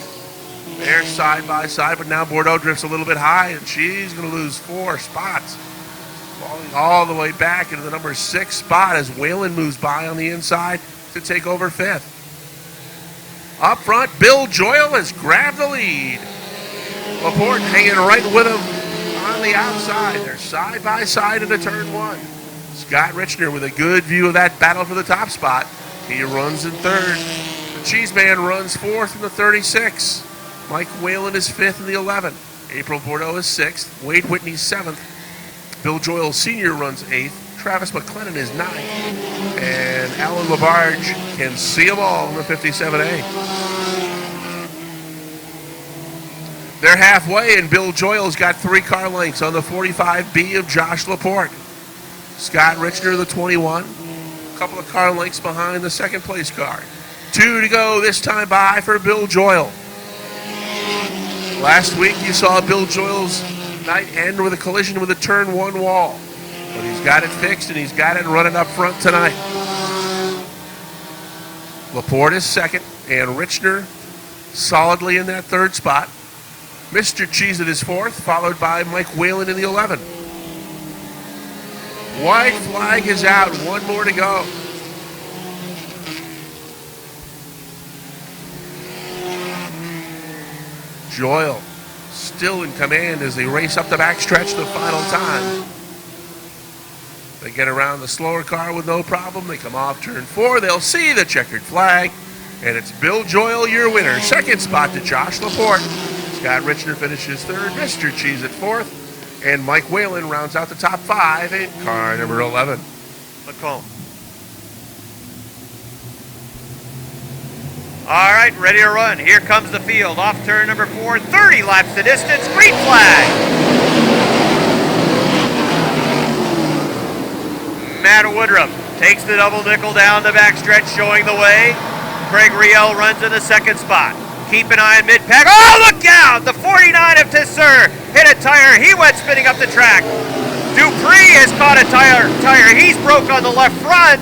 They're side by side, but now Bordeaux drifts a little bit high, and she's going to lose 4 spots. Falling all the way back into the number 6 spot as Whalen moves by on the inside to take over 5th. Up front, Bill Joyle has grabbed the lead. Laporte hanging right with him on the outside. They're side by side into turn 1. Scott Richner with a good view of that battle for the top spot. He runs in 3rd. The Cheese Man runs 4th in the 36. Mike Whalen is 5th in the 11. April Bordeaux is 6th. Wade Whitney 7th. Bill Joyle Sr. runs 8th. Travis McLennan is 9th. And Alan LaBarge can see them all in the 57A. They're halfway, and Bill Joyle's got 3 car lengths on the 45B of Josh Laporte. Scott Richner, the 21. A couple of car lengths behind the second place car. 2 to go this time by for Bill Joyle. Last week you saw Bill Joyle's night end with a collision with a turn 1 wall. But he's got it fixed, and he's got it running up front tonight. Laporte is 2nd, and Richner solidly in that 3rd spot. Mr. Cheese at his 4th, followed by Mike Whalen in the 11. White flag is out. 1 more to go. Joyle still in command as they race up the backstretch the final time. They get around the slower car with no problem. They come off turn 4. They'll see the checkered flag. And it's Bill Joyle, your winner. 2nd spot to Josh Laporte. Scott Richner finishes 3rd, Mr. Cheese at 4th, and Mike Whalen rounds out the top 5 in car number 11. Lacombe. All right, ready to run. Here comes the field. Off turn number 4, 30 laps the distance. Green flag. Matt Woodruff takes the double nickel down the backstretch, showing the way. Craig Riel runs in the 2nd spot. Keep an eye on mid-pack. Oh, look out! The 49 of Tisseur hit a tire. He went spinning up the track. Dupree has caught a tire. He's broke on the left front.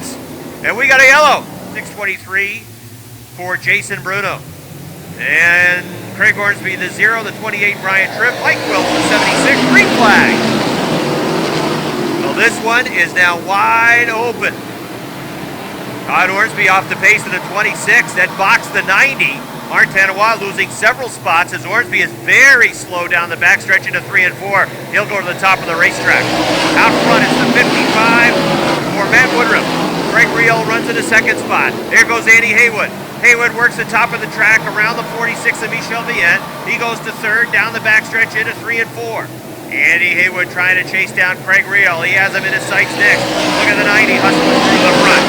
And we got a yellow. 623 for Jason Bruno. And Craig Hornsby, the 0, the 28, Brian Tripp. Mike Wilson, the 76, green flag. Well, this one is now wide open. Todd Hornsby off the pace of the 26, then boxed the 90. Martanois losing several spots as Hornsby is very slow down the backstretch into 3 and 4. He'll go to the top of the racetrack. Out front is the 55 for Matt Woodruff. Greg Riel runs in the second spot. There goes Andy Haywood. Haywood works the top of the track around the 46 of Michel Vienne. He goes to third, down the backstretch into 3 and 4. Andy Haywood trying to chase down Craig Riel. He has him in his sights next. Look at the 90 hustling through the front.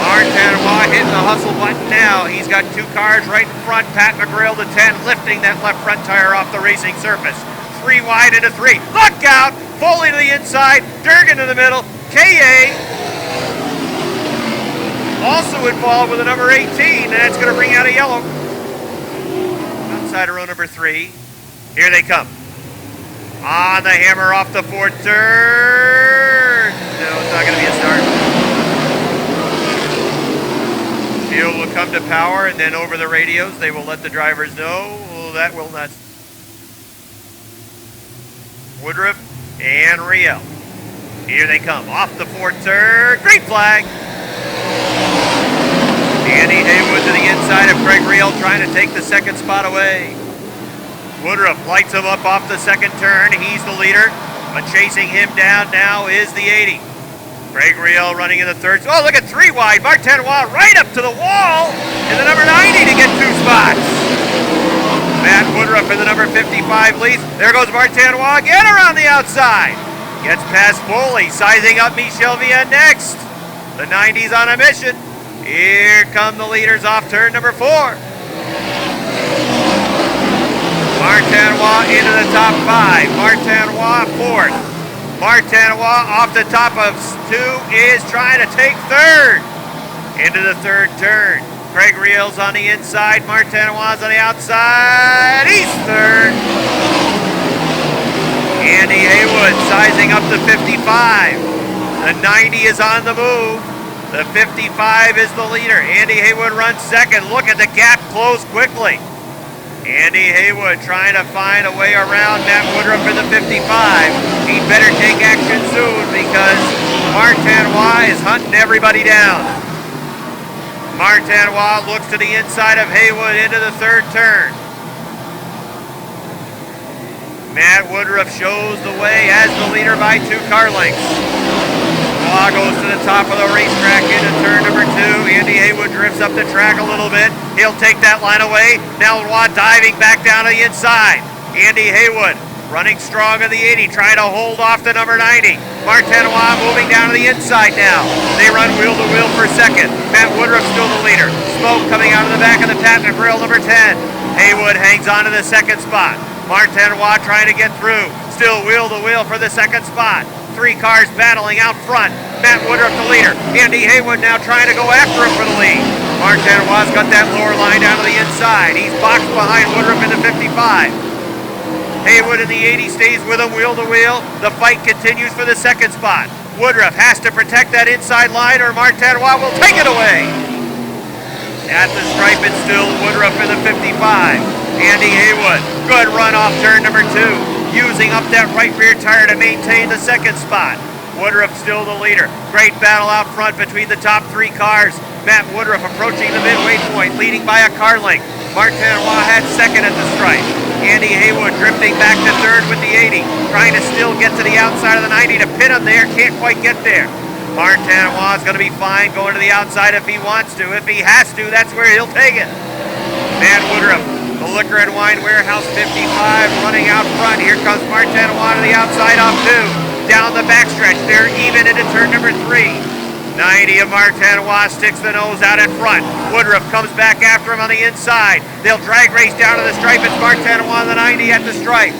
Martin hitting the hustle button now. He's got 2 cars right in front. Pat McGrail the 10 lifting that left front tire off the racing surface. 3 wide into 3. Look out! Foley to the inside. Durgan to the middle. K.A. also involved with the number 18, and that's going to bring out a yellow. Outside of row number 3. Here they come. On the hammer off the 4th turn. No, it's not going to be a start. Field will come to power, and then over the radios, they will let the drivers know that will not. Woodruff and Riel. Here they come. Off the 4th turn. Green flag. Andy Haywood to the inside of Craig Riel trying to take the second spot away. Woodruff lights him up off the 2nd turn. He's the leader, but chasing him down now is the 80. Craig Riel running in the 3rd. Oh, look at 3 wide. Martinois right up to the wall in the number 90 to get 2 spots. Matt Woodruff in the number 55 leads. There goes Martinois again around the outside. Gets past Foley, sizing up Michel Vienne next. The 90's on a mission. Here come the leaders off turn number 4. Martinois into the top 5. Martinois 4th. Martinois off the top of 2 is trying to take 3rd. Into the 3rd turn. Craig Riel's on the inside. Martinois on the outside. He's 3rd. Andy Haywood sizing up to 55. The 90 is on the move. The 55 is the leader. Andy Haywood runs 2nd. Look at the gap close quickly. Andy Haywood trying to find a way around Matt Woodruff in the 55. He'd better take action soon because Martinois is hunting everybody down. Martinois looks to the inside of Haywood into the 3rd turn. Matt Woodruff shows the way as the leader by 2 car lengths. Law goes to the top of the racetrack into turn number 2. Andy Haywood drifts up the track a little bit. He'll take that line away. Now Law diving back down to the inside. Andy Haywood running strong in the 80, trying to hold off the number 90. Martinois moving down to the inside now. They run wheel to wheel for 2nd. Matt Woodruff still the leader. Smoke coming out of the back of the Pat McGrail number 10. Haywood hangs on to the 2nd spot. Martinois trying to get through. Still wheel to wheel for the 2nd spot. 3 cars battling out front. Matt Woodruff the leader. Andy Haywood now trying to go after him for the lead. Martinois got that lower line down to the inside. He's boxed behind Woodruff in the 55. Haywood in the 80 stays with him wheel to wheel. The fight continues for the 2nd spot. Woodruff has to protect that inside line or Martinois will take it away. At the stripe it's still Woodruff in the 55. Andy Haywood, good run off turn number 2. Using up that right rear tire to maintain the 2nd spot. Woodruff still the leader. Great battle out front between the top 3 cars. Matt Woodruff approaching the midway point, leading by a car length. Martinois had 2nd at the stripe. Andy Haywood drifting back to 3rd with the 80. Trying to still get to the outside of the 90 to pin him there. Can't quite get there. Martinois is going to be fine going to the outside if he wants to. If he has to, that's where he'll take it. Matt Woodruff, the Liquor and Wine Warehouse 55 running out front. Here comes Martinois to the outside off 2. Down the backstretch. They're even into turn number 3. 90 of Martinois sticks the nose out in front. Woodruff comes back after him on the inside. They'll drag race down to the stripe. It's Martinois on the 90 at the stripe.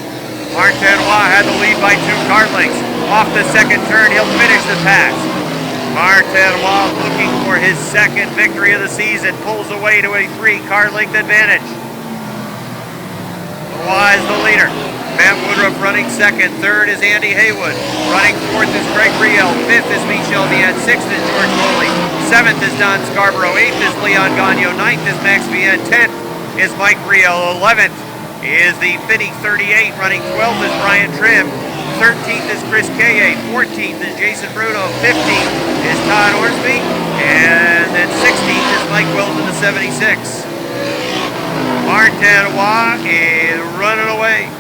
Martinois had the lead by 2 car lengths. Off the 2nd turn, he'll finish the pass. Martinois looking for his 2nd victory of the season. Pulls away to a 3 car length advantage. Benoit is the leader. Matt Woodruff running 2nd. 3rd is Andy Haywood. Running 4th is Craig Riel. 5th is Michel Vienne. 6th is George Foley. 7th is Donnie Scarborough. 8th is Leon Gagno. 9th is Max Vienne. 10th is Mike Riel. 11th is the Finney 38. Running 12th is Brian Trim. 13th is Chris K.A. 14th is Jason Bruno. 15th is Todd Orsby. And then 16th is Mike Wells in the 76. Martinois is running away.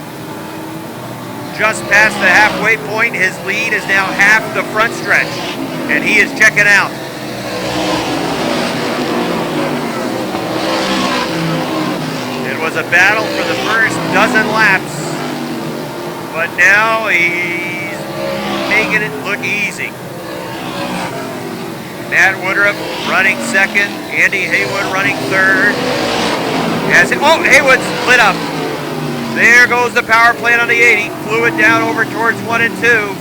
just past the halfway point. His lead is now half the front stretch, and he is checking out. It was a battle for the first dozen laps, but now he's making it look easy. Matt Woodruff running second, Andy Haywood running third. Haywood's lit up. There goes the power plant on the 80. Flew it down over towards 1 and 2.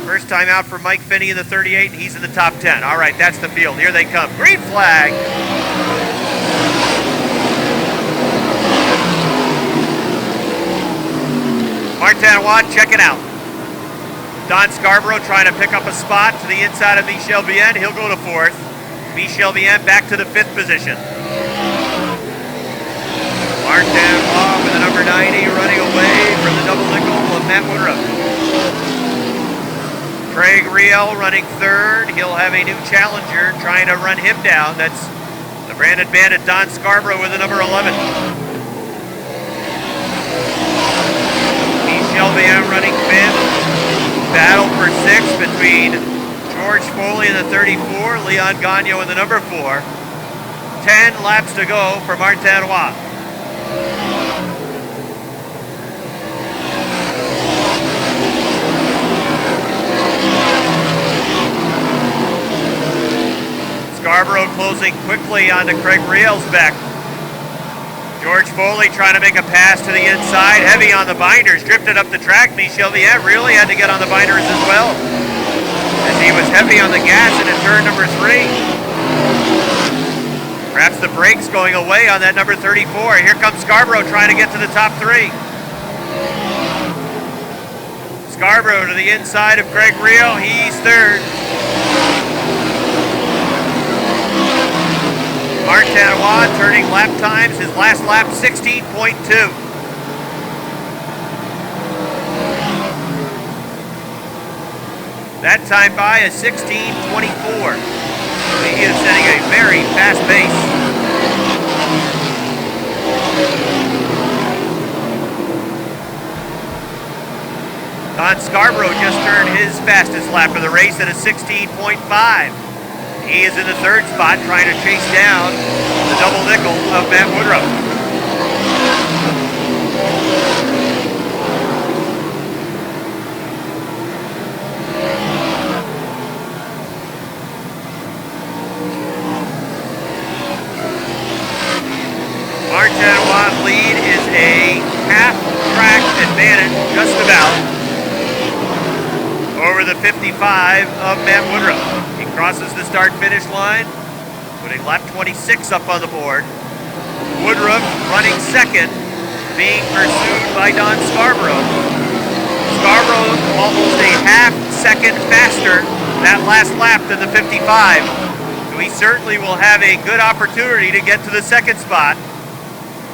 First time out for Mike Finney in the 38, and he's in the top 10. All right, that's the field. Here they come. Green flag. Martin Watt checking out. Don Scarborough trying to pick up a spot to the inside of Michel Bien. He'll go to 4th. Michel Bien back to the 5th position. Martin Watt with the number 90 running away from the double nickel of Matt Woodruff. Craig Riel running 3rd. He'll have a new challenger trying to run him down. That's the branded bandit Don Scarborough with the number 11. Michel Bien running 5th. Battle for 6th between George Foley in the 34, Leon Gagno in the number 4. 10 laps to go for Martin Watt. Scarborough closing quickly onto Craig Riel's back. George Foley trying to make a pass to the inside, heavy on the binders, drifted up the track. Michel Bien really had to get on the binders as well, as he was heavy on the gas into turn number 3. Perhaps the brakes going away on that number 34. Here comes Scarborough trying to get to the top 3. Scarborough to the inside of Craig Riel, he's 3rd. Martin Watt turning lap times, his last lap 16.2. That time by is 16:24. He is setting a very fast pace. Don Scarborough just turned his fastest lap of the race at a 16.5. He is in the 3rd spot trying to chase down the double nickel of Matt Woodruff. Martin Watt lead is a half-track advantage, just about, over the 55 of Matt Woodruff. He crosses the start-finish line, putting lap 26 up on the board. Woodruff running 2nd, being pursued by Don Scarborough. Scarborough almost a half-second faster that last lap than the 55. So he certainly will have a good opportunity to get to the 2nd spot.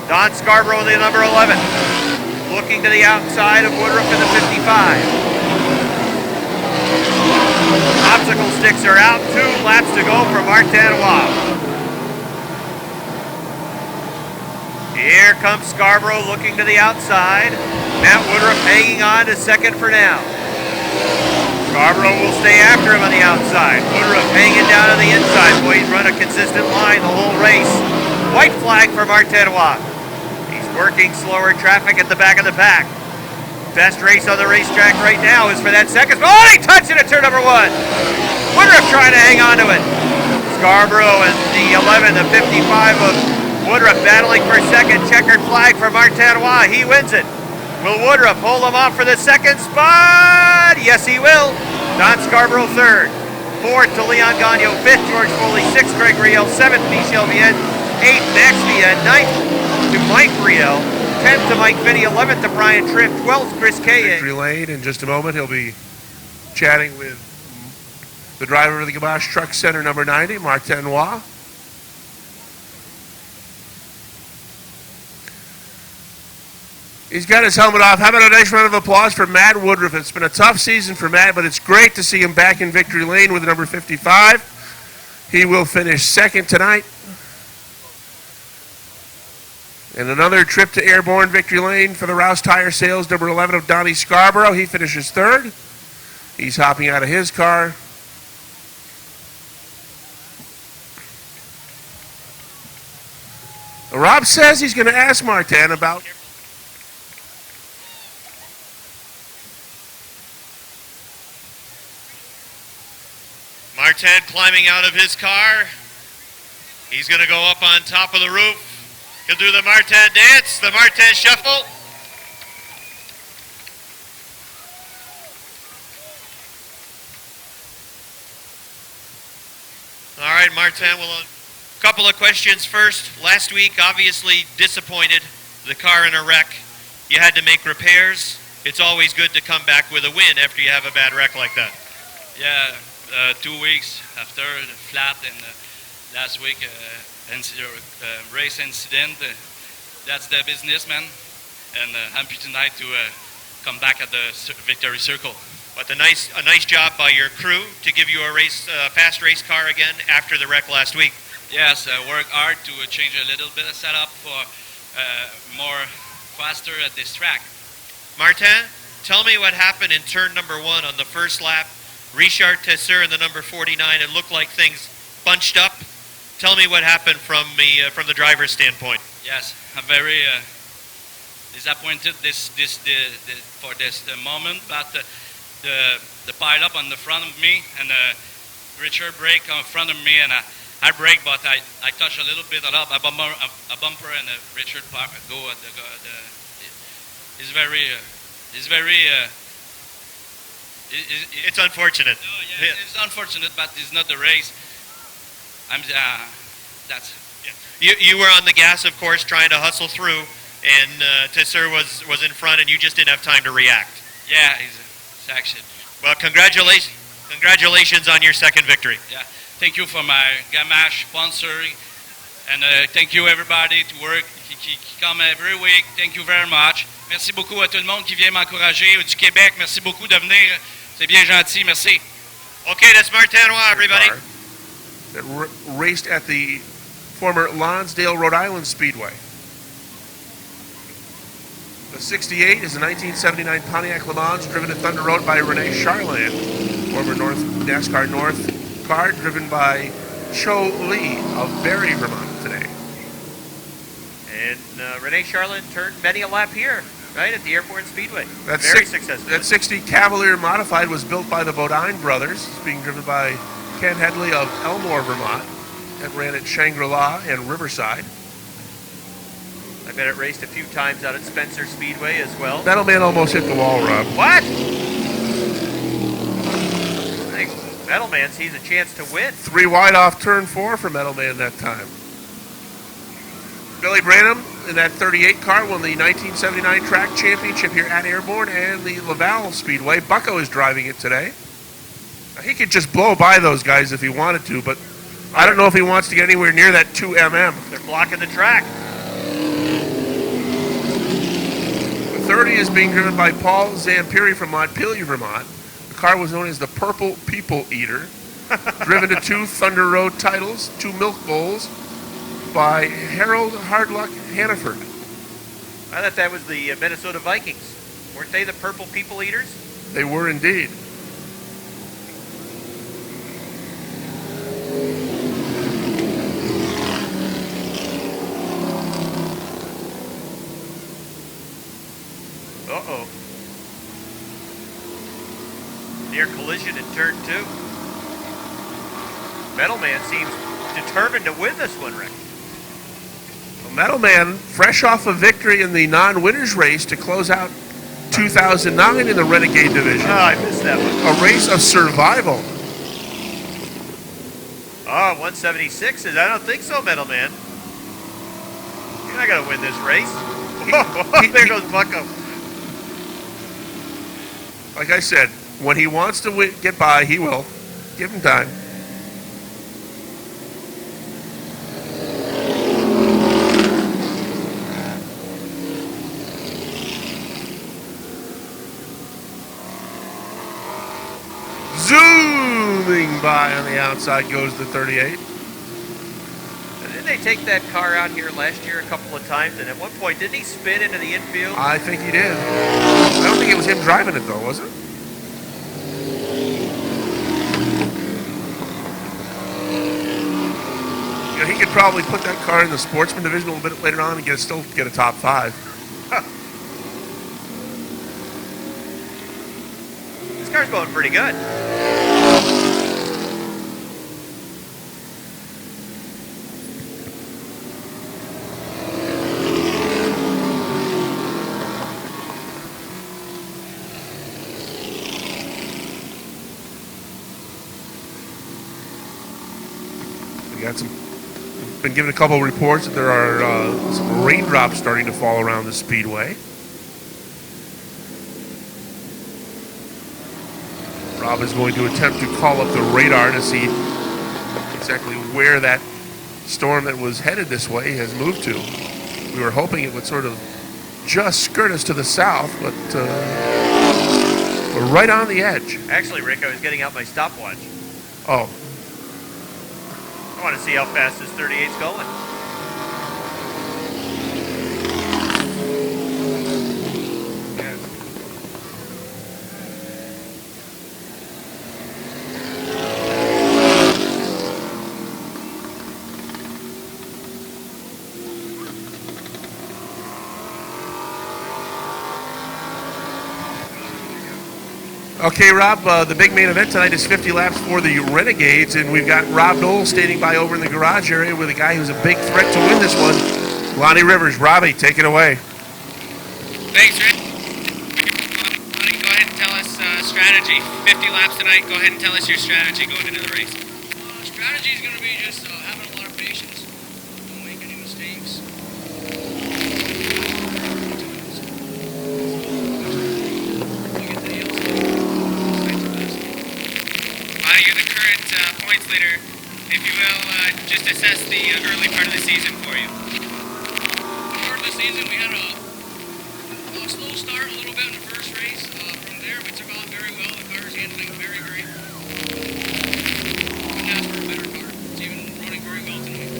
Don Scarborough, the number 11, looking to the outside of Woodruff in the 55. Obstacle sticks are out. 2 laps to go for Martin Watt. Here comes Scarborough looking to the outside. Matt Woodruff hanging on to 2nd for now. Scarborough will stay after him on the outside. Woodruff hanging down on the inside. Boy, he's run a consistent line the whole race. White flag for Martin Watt. He's working slower traffic at the back of the pack. Best race on the racetrack right now is for that 2nd. Oh, he touched it at turn number 1. Woodruff trying to hang on to it. Scarborough and the 11, the 55 of Woodruff battling for 2nd. Checkered flag for Martin Watt. He wins it. Will Woodruff hold him off for the 2nd spot? Yes, he will. Don Scarborough 3rd. 4th to Leon Gagno. 5th, George Foley. 6th, Craig Riel. 7th, Michel Bien. 8th, Max Bien. 9th to Mike Riel. 10th to Mike Finney, 11th to Brian Tripp, 12th Chris Kaye. Victory lane. In just a moment, he'll be chatting with the driver of the Gamache Truck Center, number 90, Martin Watt. He's got his helmet off. How about a nice round of applause for Matt Woodruff? It's been a tough season for Matt, but it's great to see him back in victory lane with the number 55. He will finish 2nd tonight. And another trip to Airborne victory lane for the Rouse Tire Sales, number 11 of Donnie Scarborough. He finishes third. He's hopping out of his car. Rob says he's going to ask Martin about... Martin climbing out of his car. He's going to go up on top of the roof. He'll do the Martin dance, the Martin shuffle. All right, Martin, a couple of questions first. Last week, obviously disappointed, the car in a wreck. You had to make repairs. It's always good to come back with a win after you have a bad wreck like that. Yeah, 2 weeks after the flat and last week race incident. That's the business, man. And happy tonight to come back at the victory circle. But a nice job by your crew to give you a fast race car again after the wreck last week. Yes, work hard to change a little bit of setup for more faster at this track. Martin, tell me what happened in turn number 1 on the first lap. Richard Tesser in the number 49. It looked like things bunched up. Tell me what happened from the driver's standpoint. Yes, I'm very disappointed for this moment, but the pile up on the front of me and Richard brake in front of me, and I brake, but I touched a little bit of a bumper, and Richard go at it's unfortunate. Yeah, it's unfortunate, but it's not the race. You were on the gas, of course, trying to hustle through, and Tesser was in front, and you just didn't have time to react. Yeah, it's action. Well, congratulations on your second victory. Yeah, thank you for my Gamache sponsor, and thank you everybody to work qui come every week. Thank you very much. Merci beaucoup à tout le monde qui vient m'encourager du Québec. Merci beaucoup de venir. C'est bien gentil. Merci. Okay, that's Martin Roy, everybody. That raced at the former Lonsdale, Rhode Island Speedway. The 68 is a 1979 Pontiac Le Mans driven at Thunder Road by Renee Charland, former NASCAR North car driven by Cho Lee of Barrie, Vermont today. And Renee Charland turned many a lap here, right, at the Airborne Speedway. Very successful. That 60 Cavalier Modified was built by the Bodine brothers. It's being driven by Ken Headley of Elmore, Vermont, and ran at Shangri-La and Riverside. I bet it raced a few times out at Spencer Speedway as well. Metal Man almost hit the wall, Rob. What? I think Metal Man sees a chance to win. 3 wide off turn 4 for Metal Man that time. Billy Branham in that 38 car won the 1979 track championship here at Airborne and the Laval Speedway. Bucko is driving it today. Now, he could just blow by those guys if he wanted to, but I don't know if he wants to get anywhere near that 2mm. They're blocking the track. The 30 is being driven by Paul Zampiri from Montpelier, Vermont. The car was known as the Purple People Eater. Driven to 2 Thunder Road titles, 2 Milk Bowls by Harold Hardluck Hannaford. I thought that was the Minnesota Vikings. Weren't they the Purple People Eaters? They were indeed. Uh-oh. Near collision in turn 2. Metal Man seems determined to win this one, Rick. Metal Man, fresh off a victory in the non-winners race to close out 2009 in the Renegade division. Oh, I missed that one. A race of survival. Oh, 176 is, I don't think so, Metal Man. You're not going to win this race. There goes Bucko. Like I said, when he wants to get by, he will. Give him time. Zooming by on the outside goes the 38. And didn't they take that car out here last year a couple of times? And at one point, didn't he spin into the infield? I think he did. I don't think it was him driving it, though, was it? You know, he could probably put that car in the sportsman division a little bit later on and still get a top 5. Huh. This car's going pretty good. Been given a couple of reports that there are some raindrops starting to fall around the Speedway. Rob is going to attempt to call up the radar to see exactly where that storm that was headed this way has moved to. We were hoping it would sort of just skirt us to the south, but we're right on the edge. Actually, Rick, I was getting out my stopwatch. Oh. I want to see how fast this 38's going. Okay, Rob, the big main event tonight is 50 laps for the Renegades, and we've got Rob Knoll standing by over in the garage area with a guy who's a big threat to win this one, Lonnie Rivers. Robbie, take it away. Thanks, Rick. Lonnie, go ahead and tell us strategy. 50 laps tonight. Go ahead and tell us your strategy going into the race. Strategy is going to be just having a lot of patience. Don't make any mistakes. You're the current points leader. If you will, just assess the early part of the season for you. Part of the season, we had a slow start a little bit in the first race. From there, we took off very well. The car's handling very great. Couldn't ask for a better car. It's even running very well tonight.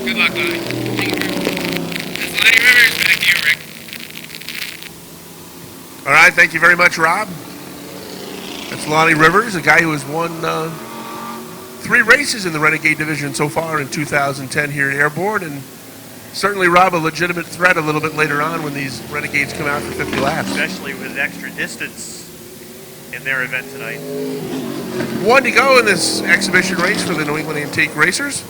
Good luck, Lonnie. Thank you very much. That's Lonnie Rivers. Back to you, Rick. All right, thank you very much, Rob. That's Lonnie Rivers, a guy who has won 3 races in the Renegade division so far in 2010 here at Airborne, and certainly, Rob, a legitimate threat a little bit later on when these Renegades come out for 50 laps. Especially with extra distance in their event tonight. 1 to go in this exhibition race for the New England Antique Racers.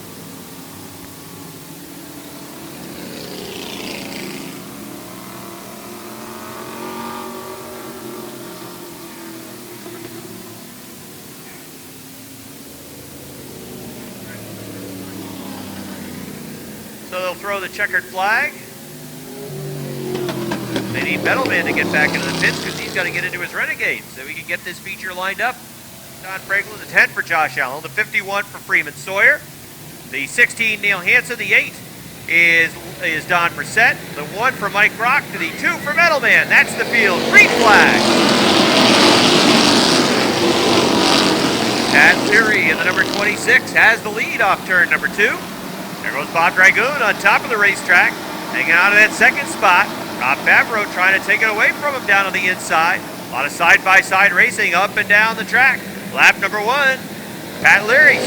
So they'll throw the checkered flag. They need Metalman to get back into the pits because he's got to get into his Renegades so we can get this feature lined up. Don Franklin, the 10 for Josh Allen, the 51 for Freeman Sawyer, the 16 Neil Hansen, the 8 is Don Brissett, the 1 for Mike Rock, to the 2 for Metalman. That's the field. Green flag. Pat Leary in the number 26 has the lead off turn number 2. There goes Bob Dragoon on top of the racetrack, hanging out of that second spot. Rob Favreau trying to take it away from him down on the inside. A lot of side-by-side racing up and down the track. Lap number 1, Pat Leary.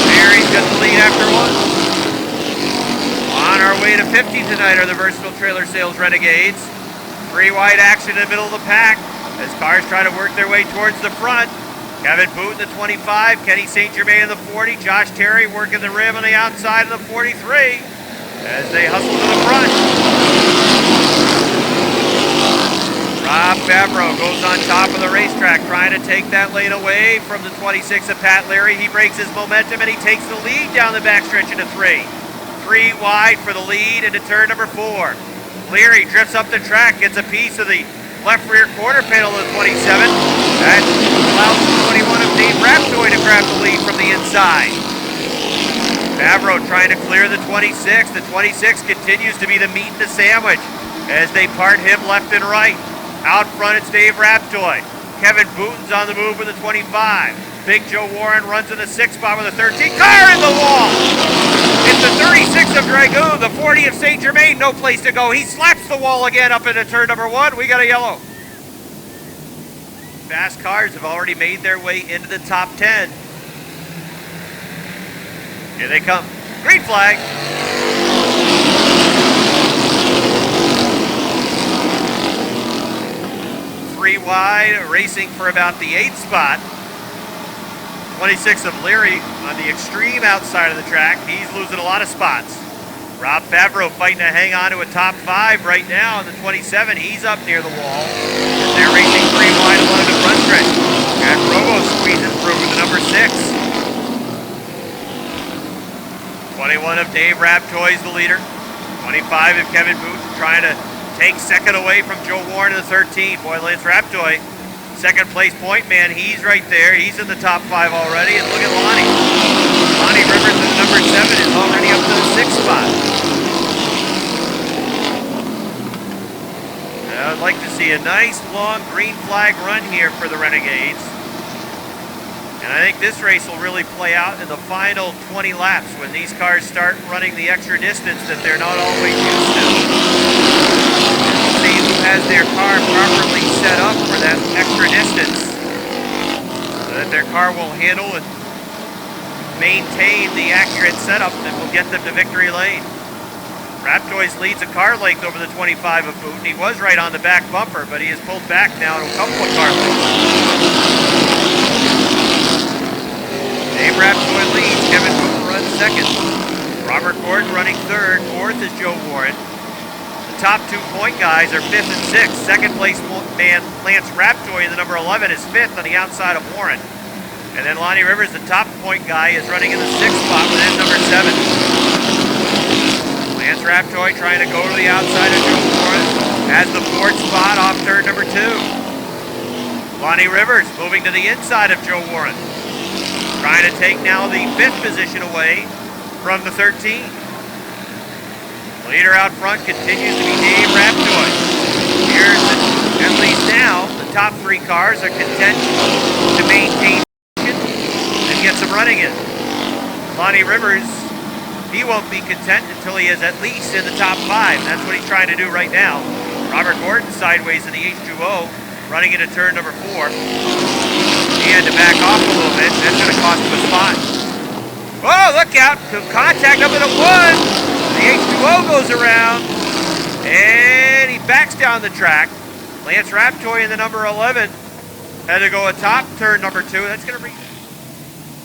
Leary's got the lead after 1. On our way to 50 tonight are the Versatile Trailer Sales Renegades. 3 wide action in the middle of the pack as cars try to work their way towards the front. Kevin Booth in the 25, Kenny St. Germain in the 40, Josh Terry working the rim on the outside of the 43 as they hustle to the front. Rob Favreau goes on top of the racetrack trying to take that lane away from the 26 of Pat Leary. He breaks his momentum and he takes the lead down the backstretch into 3. 3 wide for the lead into turn number 4. Leary drifts up the track, gets a piece of the left rear quarter panel of the 27. That allows the 21 of Dave Raptoy to grab the lead from the inside. Favreau trying to clear the 26. The 26 continues to be the meat in the sandwich as they part him left and right. Out front, it's Dave Raptoy. Kevin Booten's on the move with the 25. Big Joe Warren runs in the 6th spot with a 13. Car in the wall! It's the 36 of Dragoon, the 40 of St. Germain, no place to go. He slaps the wall again up into turn number 1. We got a yellow. Fast cars have already made their way into the top 10. Here they come. Green flag. 3 wide, racing for about the 8th spot. 26 of Leary on the extreme outside of the track. He's losing a lot of spots. Rob Favreau fighting to hang on to a top 5 right now in the 27. He's up near the wall. They're racing 3 wide along the front stretch. And Provo squeezing through with the number 6. 21 of Dave Raptoy's the leader. 25 of Kevin Booth trying to take second away from Joe Warren in the 13. Boy, Lance Raptoy, second place point man, he's right there. He's in the top 5 already. And look at Lonnie. Lonnie Rivers in the number 7 is already up to the 6th spot. I'd like to see a nice long green flag run here for the Renegades. And I think this race will really play out in the final 20 laps when these cars start running the extra distance that they're not always used to. We'll see who has their car properly set up for that extra distance so that their car will handle and maintain the accurate setup that will get them to victory lane. Raptoys leads a car length over the 25 of Booten. He was right on the back bumper, but he has pulled back now to a couple of car lengths. Dave Raptoy leads. Kevin Booten runs second. Robert Gordon running third. Fourth is Joe Warren. The top 2 point guys are 5th and 6th. Second place man Lance Raptoy in the number 11 is 5th on the outside of Warren. And then Lonnie Rivers, the top point guy, is running in the 6th spot with his number 7. Lance Raptoy trying to go to the outside of Joe Warren. Has the 4th spot off turn number 2. Lonnie Rivers moving to the inside of Joe Warren. Trying to take now the 5th position away from the 13. Leader out front continues to be Dave Raptoy. Here's at least now, the top 3 cars are content to maintain and get some running in. Lonnie Rivers, he won't be content until he is at least in the top 5. That's what he's trying to do right now. Robert Gordon sideways in the H2O, running into turn number 4. He had to back off a little bit. That's going to cost him a spot. Oh, look out. Contact up at a 1. The H2O goes around. And he backs down the track. Lance Raptoy in the number 11 had to go atop turn number 2. That's going to bring...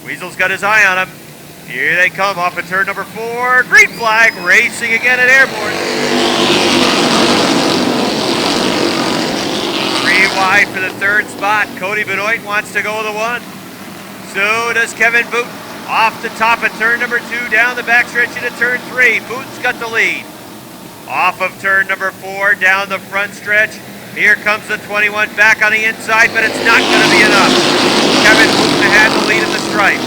Weasel's got his eye on him. Here they come off of turn number 4. Green flag, racing again at Airborne. 3 wide for the 3rd spot. Cody Benoit wants to go with the 1. So does Kevin Booten. Off the top of turn number 2, down the backstretch into turn 3. Booten's got the lead. Off of turn number 4, down the front stretch. Here comes the 21 back on the inside, but it's not going to be enough. Kevin Booten had the lead in the stripe.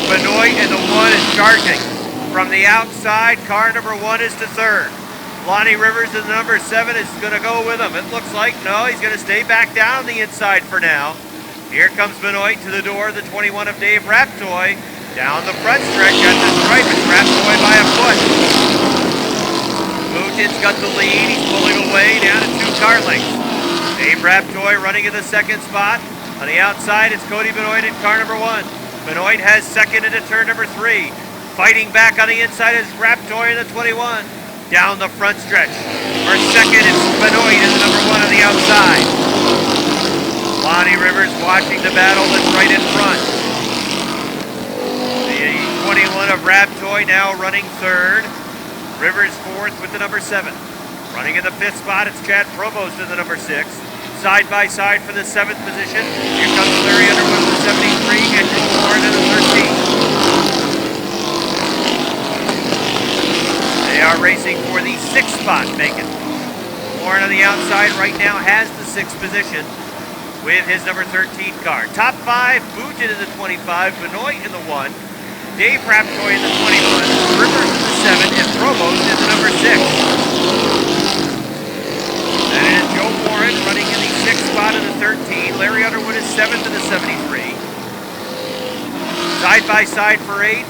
Benoit in the 1 is charging. From the outside, car number 1 is to 3rd. Lonnie Rivers in the number 7 is going to go with him. It looks like, no, he's going to stay back down the inside for now. Here comes Benoit to the door, the 21 of Dave Raptoy. Down the front stretch at the stripe, it's Raptoy by a foot. Booten's got the lead, he's pulling away down to 2 car lengths. Dave Raptoy running in the 2nd spot. On the outside, it's Cody Benoit in car number 1. Benoit has second into turn number 3. Fighting back on the inside is Raptoy in the 21. Down the front stretch. For second, it's Benoit in the number 1 on the outside. Lonnie Rivers watching the battle that's right in front. The 21 of Raptoy now running 3rd. Rivers 4th with the number 7. Running in the 5th spot, it's Chad Provost in the number 6. Side by side for the 7th position. Here comes Larry Underwood with the 73 and Joe Warren in the 13. They are racing for the 6th spot vacant. Warren on the outside right now has the 6th position with his number 13 car. Top 5, Booten in the 25, Benoit in the 1, Dave Raptoy in the 21, Rivers in the 7, and Provost in the number 6. That is Joe Warren running in the 6th spot in the 13. Larry Underwood is 7th in the 73. Side by side for 8th.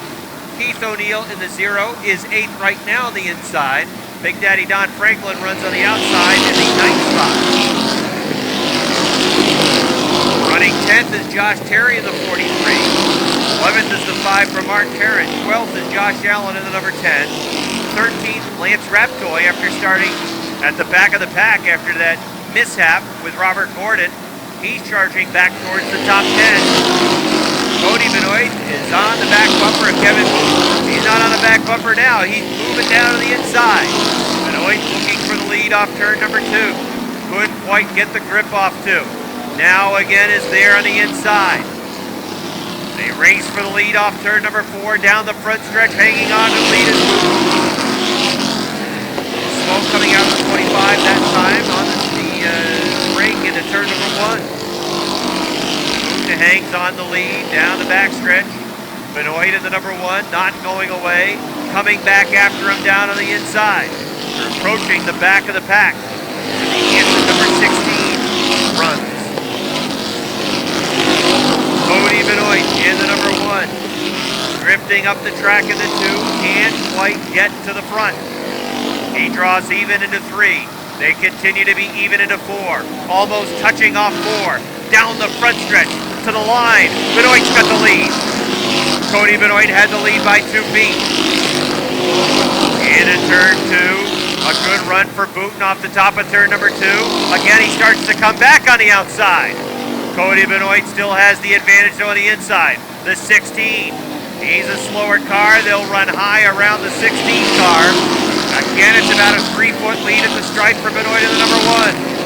Keith O'Neill in the 0 is 8th right now on the inside. Big Daddy Don Franklin runs on the outside in the 9th spot. Running 10th is Josh Terry in the 43. 11th is the 5 for Mark Tarrant. 12th is Josh Allen in the number 10. 13th, Lance Raptoy after starting at the back of the pack after that mishap with Robert Gordon. He's charging back towards the top 10. Cody Benoit is on the back bumper of Kevin Booth. He's not on the back bumper now. He's moving down to the inside. Benoit looking for the lead off turn number 2. Couldn't quite get the grip off 2. Now again is there on the inside. They race for the lead off turn number 4. Down the front stretch, hanging on to the lead is Booth. Smoke coming out of the 25 that time on the break into turn number 1. Hangs on the lead down the backstretch. Benoit in the number 1, not going away. Coming back after him down on the inside. They're approaching the back of the pack. The number 16 runs. Cody Benoit in the number 1. Drifting up the track in the 2. Can't quite get to the front. He draws even into 3. They continue to be even into 4. Almost touching off 4. Down the front stretch. To the line. Benoit's got the lead. Cody Benoit had the lead by 2 feet. Into turn 2. A good run for Booten off the top of turn number 2. Again, he starts to come back on the outside. Cody Benoit still has the advantage on the inside. The 16. He's a slower car. They'll run high around the 16 car. Again, it's about a 3-foot lead at the stripe for Benoit in the number 1.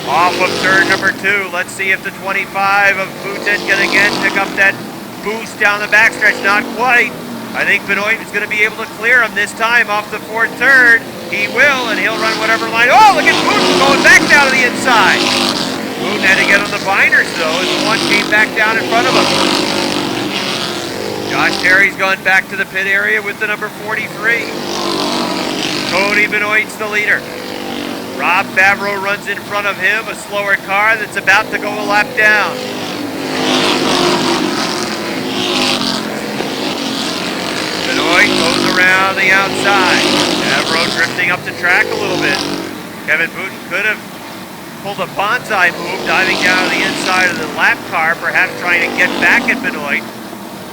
Off of turn number 2. Let's see if the 25 of Booten can again pick up that boost down the backstretch. Not quite. I think Benoit is going to be able to clear him this time off the 4th turn. He will, and he'll run whatever line. Oh, look at Booten going back down to the inside. Booten had to get on the binders, though, as the 1 came back down in front of him. Josh Terry's gone back to the pit area with the number 43. Cody Benoit's the leader. Rob Favreau runs in front of him, a slower car that's about to go a lap down. Benoit goes around the outside. Favreau drifting up the track a little bit. Kevin Booten could have pulled a bonsai move, diving down to the inside of the lap car, perhaps trying to get back at Benoit,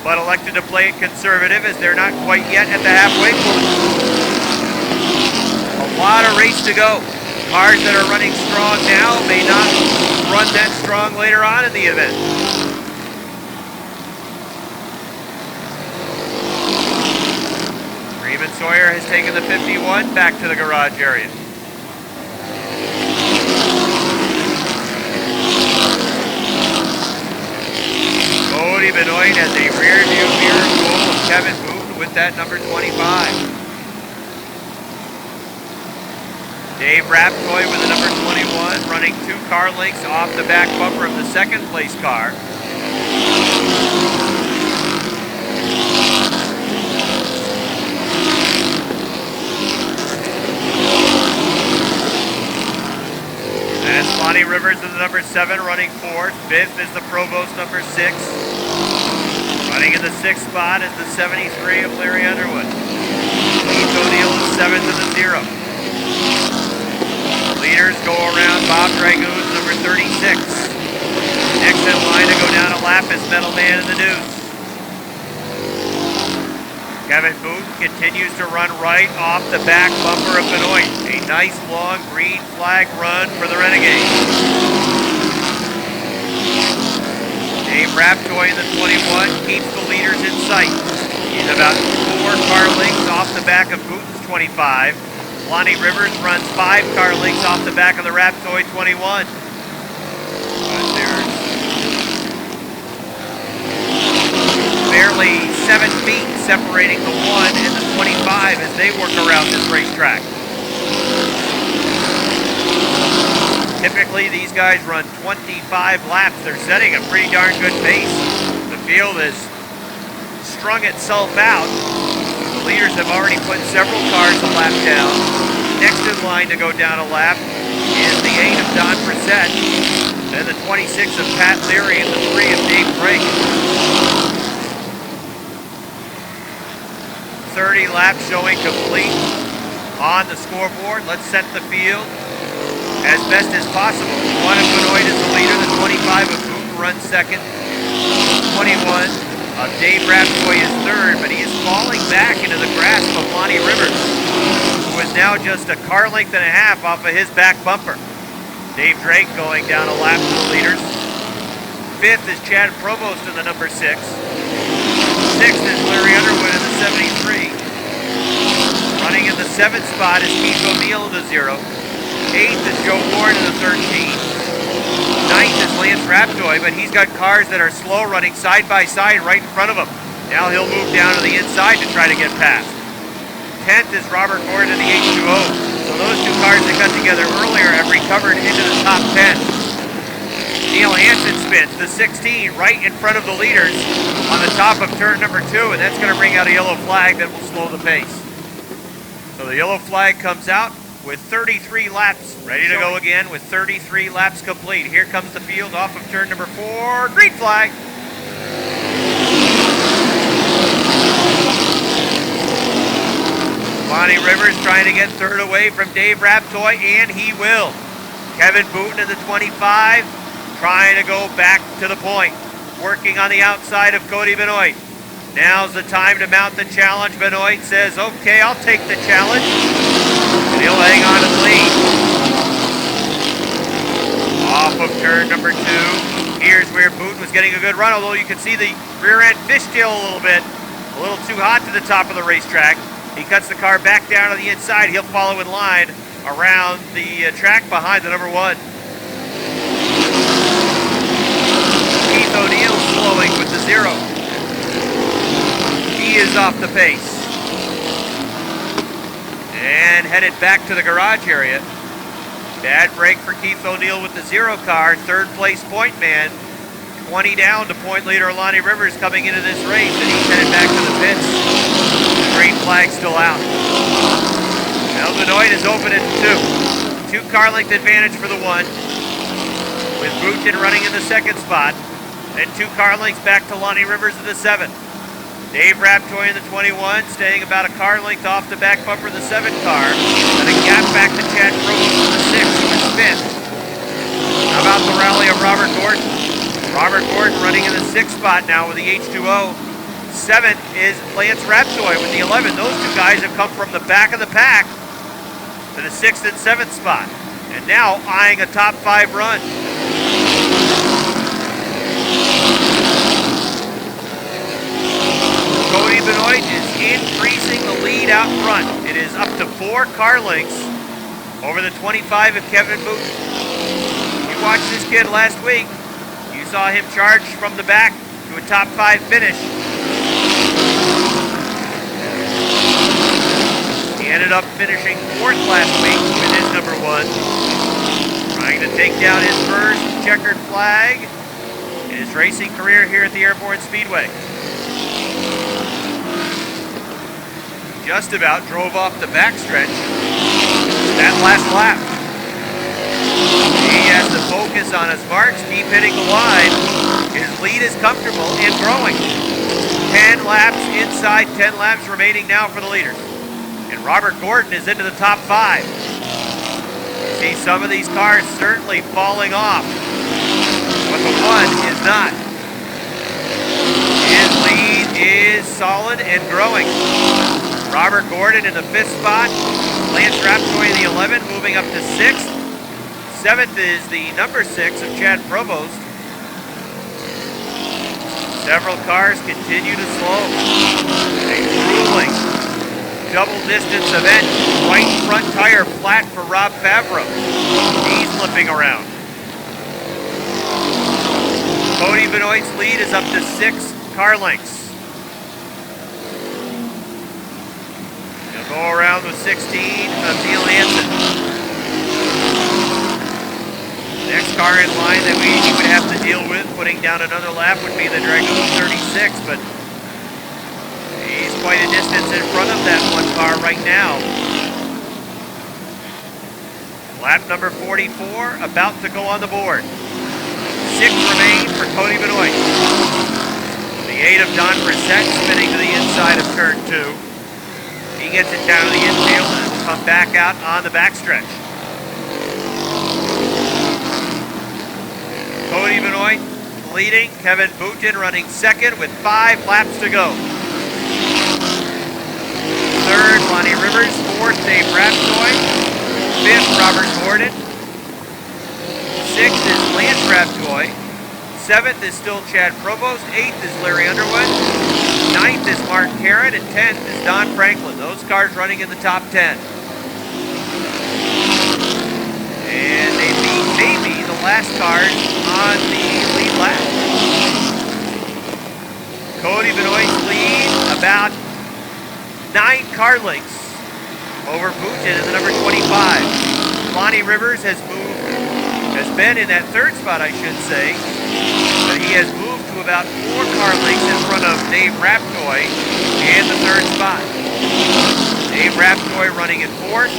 but elected to play it conservative as they're not quite yet at the halfway point. A lot of race to go. Cars that are running strong now may not run that strong later on in the event. Freeman Sawyer has taken the 51 back to the garage area. Cody Benoit has a rear view mirror full of Kevin Booten with that number 25. Dave Raptoy with the number 21, running 2 car lengths off the back bumper of the 2nd place car. That's Lonnie Rivers in the number 7, running 4th. 5th is the Provost number 6. Running in the 6th spot is the 73 of Larry Underwood. Keith O'Neill is 7th in the 0. Leaders go around Bob Dragoon's number 36. Next in line to go down a lap is Metal Man in the News. Kevin Booten continues to run right off the back bumper of Benoit. A nice long green flag run for the Renegades. Dave Raptoy in the 21 keeps the leaders in sight. He's about 4 car lengths off the back of Booten's 25. Lonnie Rivers runs 5 car lengths off the back of the Raptoy 21. But there's barely 7 feet separating the 1 and the 25 as they work around this racetrack. Typically, these guys run 25 laps. They're setting a pretty darn good pace. The field has strung itself out. The leaders have already put several cars a lap down. Next in line to go down a lap is the 8 of Don Brissett. Then the 26 of Pat Leary and the 3 of Dave Drake. 30 laps showing complete on the scoreboard. Let's set the field as best as possible. 1 of Benoit is the leader. The 25 of Booten runs second. 21 of Dave Raptoy is third, but he is falling back into the grasp of Lonnie Rivers, who is now just a car length and a half off of his back bumper. Dave Drake going down a lap to the leaders. 5th is Chad Provost in the number 6. 6th is Larry Underwood in the 73. Running in the 7th spot is Keith O'Neill in the 0. 8th is Joe Warren in the 13. 9th is Lance Raptoy, but he's got cars that are slow running side by side right in front of him. Now he'll move down to the inside to try to get past. 10th is Robert Gordon in the H2O. So those two cars that got together earlier have recovered into the top 10. Neil Hansen spins the 16 right in front of the leaders on the top of turn number 2, and that's going to bring out a yellow flag that will slow the pace. So the yellow flag comes out with 33 laps ready to go again with 33 laps complete. Here comes the field off of turn number 4. Green flag. Lonnie Rivers trying to get third away from Dave Raptoy, and he will. Kevin Booten in the 25 trying to go back to the point. Working on the outside of Cody Benoit. Now's the time to mount the challenge. Benoit says, okay, I'll take the challenge. And he'll hang on to the lead. Off of turn number 2. Here's where Booten was getting a good run, although you can see the rear end fishtail a little bit. A little too hot to the top of the racetrack. He cuts the car back down to the inside. He'll follow in line around the track behind the number 1. Keith O'Neill slowing with the 0. He is off the pace. And headed back to the garage area. Bad break for Keith O'Neill with the 0 car. Third place point man. 20 down to point leader Lonnie Rivers coming into this race, and he's headed back to the pits. The green flag still out. Now Benoit is open at 2. 2 car length advantage for the 1. With Booten running in the 2nd spot. Then 2 car lengths back to Lonnie Rivers in the 7th. Dave Raptoy in the 21, staying about a car length off the back bumper of the 7 car. And a gap back to Chad Provost in the 6th, who is 5th. How about the rally of Robert Gordon? Robert Gordon running in the 6th spot now with the H2O. 7th is Lance Raptoy with the 11. Those 2 guys have come from the back of the pack to the 6th and 7th spot. And now eyeing a top 5 run. Cody Benoit is increasing the lead out front. It is up to 4 car lengths over the 25 of Kevin Booten. You watched this kid last week. You saw him charge from the back to a top 5 finish. He ended up finishing 4th last week with his number 1. Trying to take down his first checkered flag in his racing career here at the Airborne Speedway. Just about drove off the backstretch that last lap. He has to focus on his marks, keep hitting the line. His lead is comfortable and growing. 10 laps inside, 10 laps remaining now for the leaders. And Robert Gordon is into the top 5. See some of these cars certainly falling off, but the 1 is not. His lead is solid and growing. Robert Gordon in the 5th spot. Lance Raptoy in the 11, moving up to 6th. 7th is the number 6 of Chad Provost. Several cars continue to slow. A grueling double distance event. Right front tire flat for Rob Favreau. He's limping around. Cody Benoit's lead is up to 6 car lengths. Go around with 16 of Neil Hansen. Next car in line that we would have to deal with putting down another lap would be the Dragoon 36, but he's quite a distance in front of that 1 car right now. Lap number 44 about to go on the board. 6 remain for Cody Benoit. The 8 of Don Brissett spinning to the inside of turn 2. He gets it down to the infield and will come back out on the backstretch. Cody Benoit leading, Kevin Boutin running second with 5 laps to go. Third, Lonnie Rivers. Fourth, Dave Raptoy. Fifth, Robert Gordon. Sixth is Lance Raptoy. Seventh is still Chad Provost. Eighth is Larry Underwood. Ninth is Mark Carrot. And 10th is Don Franklin. Those cars running in the top 10. And they beat maybe the last cars on the lead lap. Cody Benoit's lead about 9 car lengths over Boutin in the number 25. Lonnie Rivers has been in that third spot, I should say, but he has moved to about 4 car lengths in front of Dave Raptoy in the third spot. Dave Raptoy running in 4th,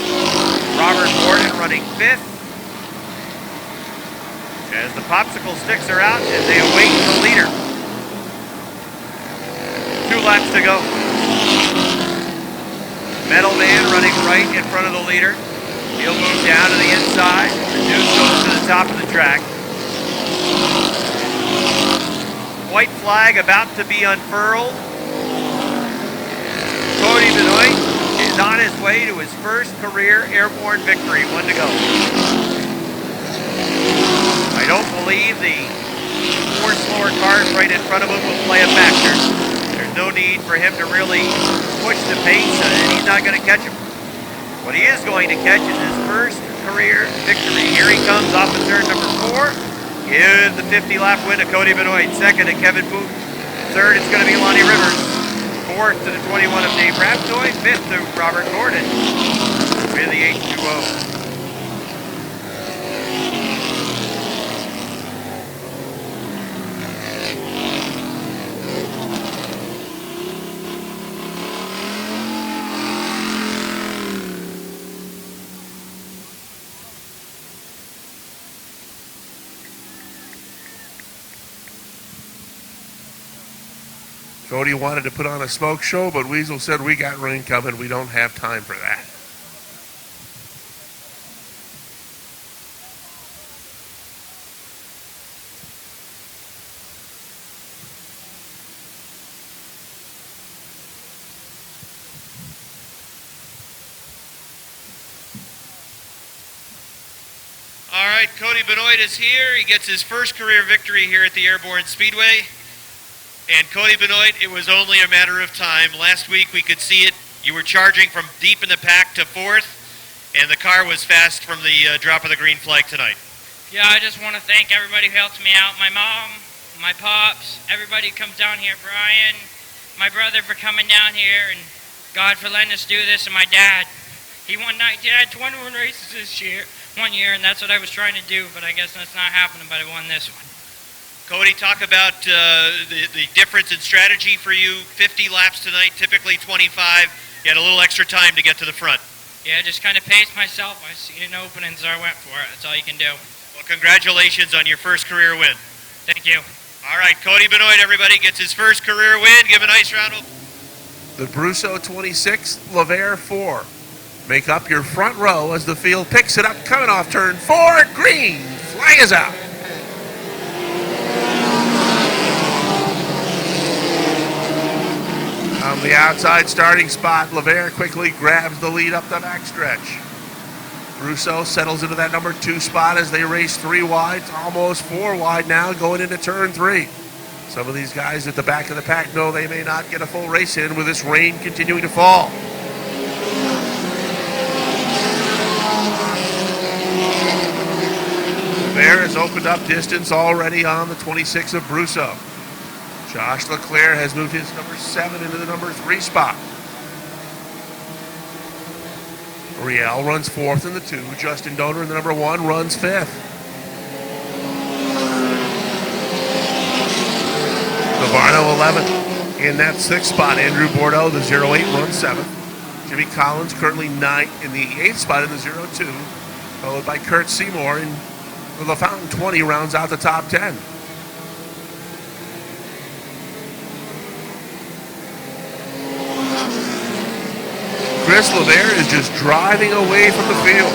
Robert Gordon running 5th. As the popsicle sticks are out and they await the leader. 2 laps to go. Metal Man running right in front of the leader. He'll move down to the inside. The Deuce goes to the top of the track. White flag about to be unfurled. Cody Benoit is on his way to his first career Airborne victory. 1 to go. I don't believe the 4 slower cars right in front of him will play a factor. There's no need for him to really push the pace, and he's not going to catch him. What he is going to catch is his first career victory. Here he comes off of turn number 4. Give the 50-lap win to Cody Benoit. Second to Kevin Booth. Third, it's going to be Lonnie Rivers. Fourth to the 21 of Dave Raptoy. Fifth to Robert Gordon with the 8-2-0. Cody wanted to put on a smoke show, but Weasel said, we got rain coming. We don't have time for that. All right, Cody Benoit is here. He gets his first career victory here at the Airborne Speedway. And Cody Benoit, it was only a matter of time. Last week we could see it. You were charging from deep in the pack to 4th, and the car was fast from the drop of the green flag tonight. Yeah, I just want to thank everybody who helped me out. My mom, my pops, everybody who comes down here, Brian, my brother for coming down here, and God for letting us do this, and my dad. He won 21 races this year, 1 year, and that's what I was trying to do, but I guess that's not happening, but I won this one. Cody, talk about the difference in strategy for you. 50 laps tonight, typically 25. You had a little extra time to get to the front. Yeah, just kind of paced myself. I see an opening, so I went for it. That's all you can do. Well, congratulations on your first career win. Thank you. All right, Cody Benoit, everybody, gets his first career win. Give a nice round of... The Brusso 26, Lavere 4. Make up your front row as the field picks it up, coming off turn 4. Green flag is out. On the outside starting spot, Lavere quickly grabs the lead up the backstretch. Russo settles into that number 2 spot as they race 3 wide, almost 4 wide now going into turn 3. Some of these guys at the back of the pack know they may not get a full race in with this rain continuing to fall. Lavere has opened up distance already on the 26 of Brusso. Josh Leclerc has moved his number 7 into the number 3 spot. Riel runs 4th in the 2. Justin Donor in the number 1 runs 5th. Navarro 11th in that 6th spot. Andrew Bordeaux, the 08, runs 7th. Jimmy Collins currently 9th in the 8th spot in the 02, followed by Kurt Seymour in LaFountain 20 rounds out the top 10. Chris LeVere is just driving away from the field.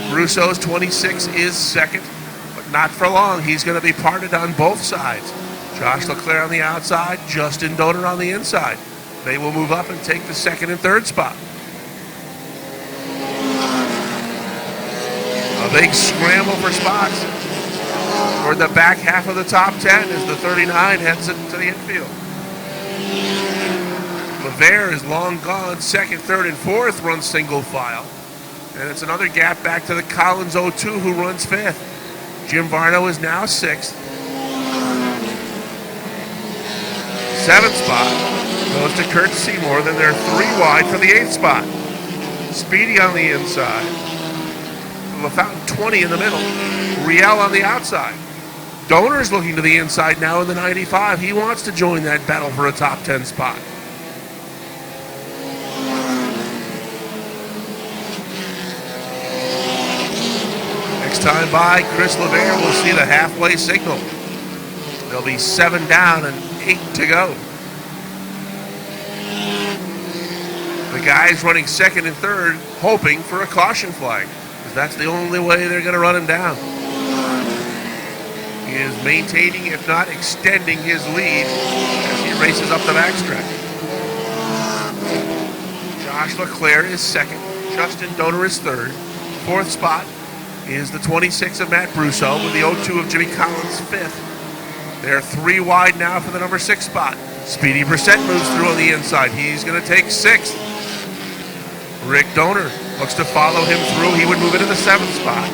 Brousseau's 26 is second, but not for long. He's going to be parted on both sides. Josh Leclerc on the outside, Justin Donor on the inside. They will move up and take the second and third spot. A big scramble for spots toward the back half of the top 10 as the 39 heads into the infield. LeVere is long gone. Second, third, and fourth run single file. And it's another gap back to the Collins 02 who runs fifth. Jim Varno is now sixth. Seventh spot goes to Kurt Seymour. Then they're three wide for the eighth spot. Speedy on the inside. LaFountain 20 in the middle. Riel on the outside. Donor's looking to the inside now in the 95. He wants to join that battle for a top 10 spot. Next time by, Chris LeVere will see the halfway signal. There'll be 7 down and 8 to go. The guys running second and third hoping for a caution flag, because that's the only way they're going to run him down. He is maintaining, if not extending, his lead as he races up the backstretch. Josh Leclerc is second. Justin Donor is third. Fourth spot is the 26 of Matt Brousseau with the 02 of Jimmy Collins fifth. They're three wide now for the number 6 spot. Speedy Brissett moves through on the inside. He's going to take 6th. Rick Donor looks to follow him through. He would move into the 7th spot.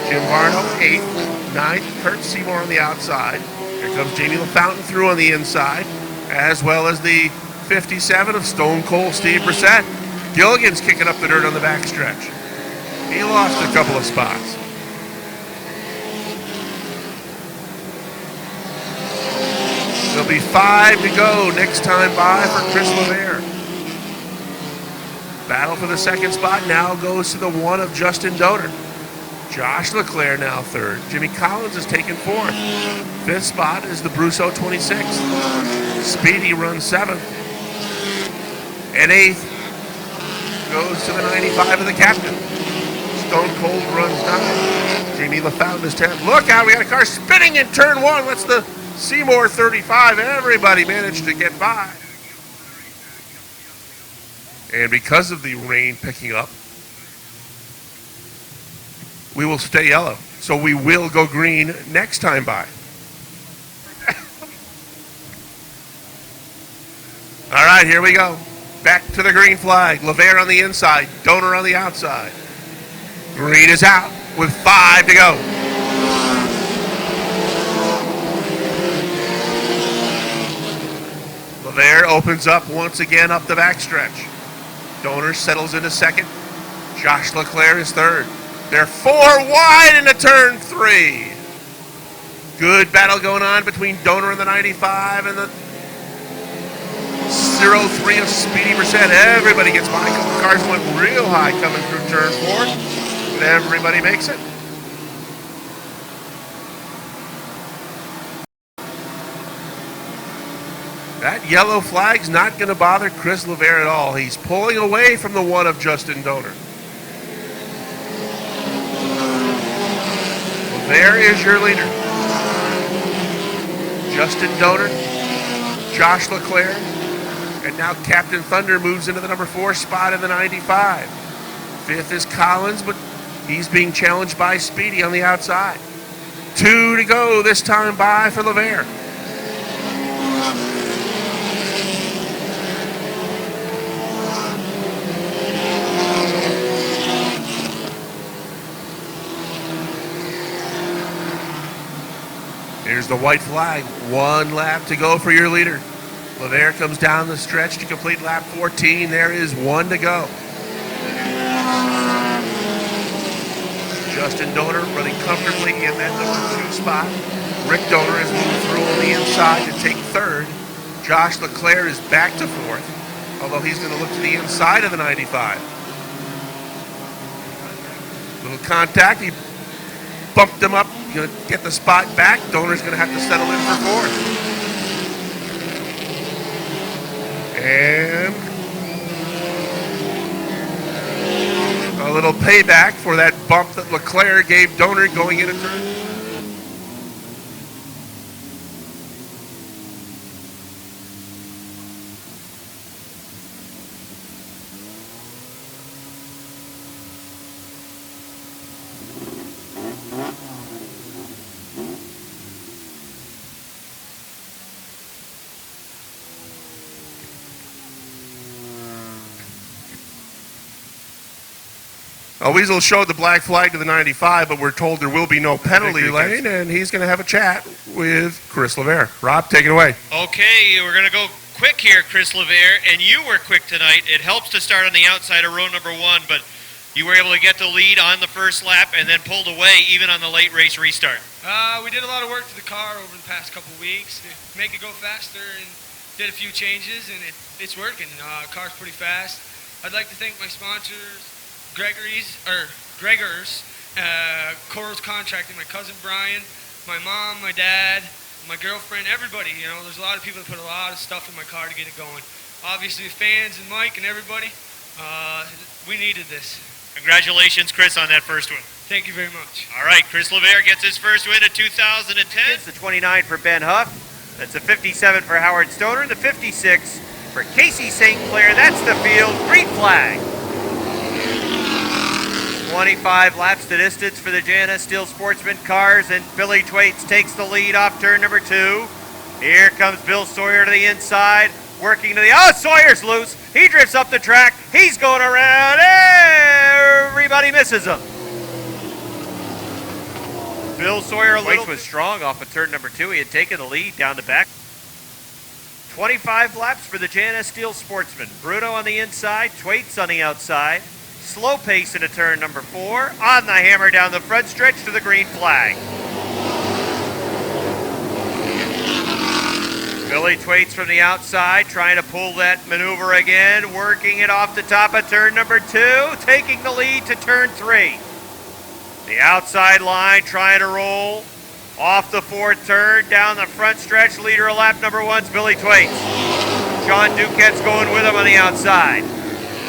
Jim Varno 8th. 9th, Kurt Seymour on the outside. Here comes Jamie LaFountain through on the inside, as well as the 57 of Stone Cold Steve Brissett. Gilligan's kicking up the dirt on the backstretch. He lost a couple of spots. There'll be 5 to go next time by for Chris LeVere. Battle for the second spot now goes to the 1 of Justin Donor. Josh Leclerc now third. Jimmy Collins is taken fourth. Fifth spot is the Brousseau 26. Speedy runs 7th. And 8th goes to the 95 of the captain. Stone Cold runs 9th. Jamie LaFountain is 10th. Look out, we got a car spinning in turn 1. That's the Seymour 35. Everybody managed to get by. And because of the rain picking up, we will stay yellow. So we will go green next time by. All right, here we go. Back to the green flag. LeVere on the inside. Donor on the outside. Green is out with 5 to go. LeVere opens up once again up the backstretch. Donor settles into second. Josh Leclerc is third. They're 4 wide into turn 3. Good battle going on between Donor and the 95 and the 03 of Speedy Brissett. Everybody gets by. A couple cars went real high coming through turn 4. But everybody makes it. That yellow flag's not going to bother Chris LeVere at all. He's pulling away from the 1 of Justin Donor. There is your leader. Justin Donor, Josh Leclerc, and now Captain Thunder moves into the number 4 spot in the 95. 5th is Collins, but he's being challenged by Speedy on the outside. 2 to go this time by for LeVere. Here's the white flag. 1 lap to go for your leader. LeVere comes down the stretch to complete lap 14. There is 1 to go. Justin Donor running comfortably in that number 2 spot. Rick Donor has moved through on the inside to take 3rd. Josh Leclerc is back to 4th, although he's going to look to the inside of the 95. Little contact. He bumped him up. Going to get the spot back. Donner's going to have to settle in for fourth. And a little payback for that bump that LeClaire gave Donner going into turn. Weasel showed the black flag to the 95, but we're told there will be no penalty lane, and he's going to have a chat with Chris LeVere. Rob, take it away. Okay, we're going to go quick here, Chris LeVere, and you were quick tonight. It helps to start on the outside of row number 1, but you were able to get the lead on the first lap and then pulled away even on the late race restart. We did a lot of work to the car over the past couple weeks to make it go faster, and did a few changes, and it's working. Car's pretty fast. I'd like to thank my sponsors, Gregor's, Coral's Contracting, my cousin Brian, my mom, my dad, my girlfriend, everybody. You know, there's a lot of people that put a lot of stuff in my car to get it going. Obviously, the fans and Mike and everybody, we needed this. Congratulations, Chris, on that first one. Thank you very much. All right, Chris LeVere gets his first win of 2010. It's the 29 for Ben Huff. That's the 57 for Howard Stoner. The 56 for Casey St. Clair. That's the field. Green flag. 25 laps to distance for the JNS Steel Sportsman cars, and Billy Twaits takes the lead off turn number 2. Here comes Bill Sawyer to the inside, working to the... Oh, Sawyer's loose. He drifts up the track. He's going around. Everybody misses him. Bill Sawyer Twaits was strong off of turn number 2. He had taken the lead down the back. 25 laps for the JNS Steel Sportsman. Bruno on the inside, Twaits on the outside. Slow pace into turn number 4. On the hammer down the front stretch to the green flag. Billy Twaits from the outside trying to pull that maneuver again. Working it off the top of turn number 2. Taking the lead to turn 3. The outside line trying to roll. Off the 4th turn. Down the front stretch. Leader of lap number 1's Billy Twaits. Sean Duquette's going with him on the outside.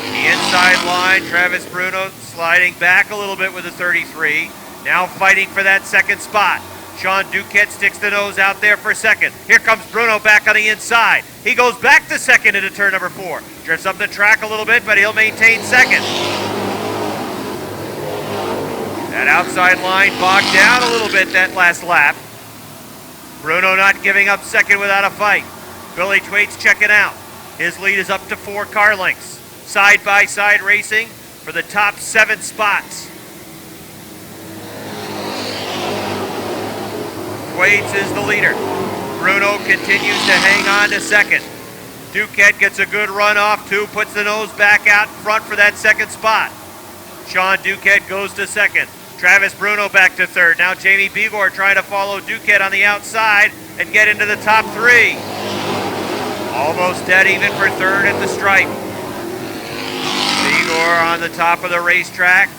The inside line, Travis Bruno sliding back a little bit with a 33. Now fighting for that second spot. Sean Duquette sticks the nose out there for second. Here comes Bruno back on the inside. He goes back to second into turn number 4. Drifts up the track a little bit, but he'll maintain second. That outside line bogged down a little bit that last lap. Bruno not giving up second without a fight. Billy Twaits checking out. His lead is up to 4 car lengths. Side-by-side racing for the top 7 spots. Twaits is the leader. Bruno continues to hang on to second. Duquette gets a good run off too, puts the nose back out in front for that second spot. Sean Duquette goes to second. Travis Bruno back to third. Now Jamie Bigor trying to follow Duquette on the outside and get into the top 3. Almost dead even for third at the stripe. Bigor on the top of the racetrack.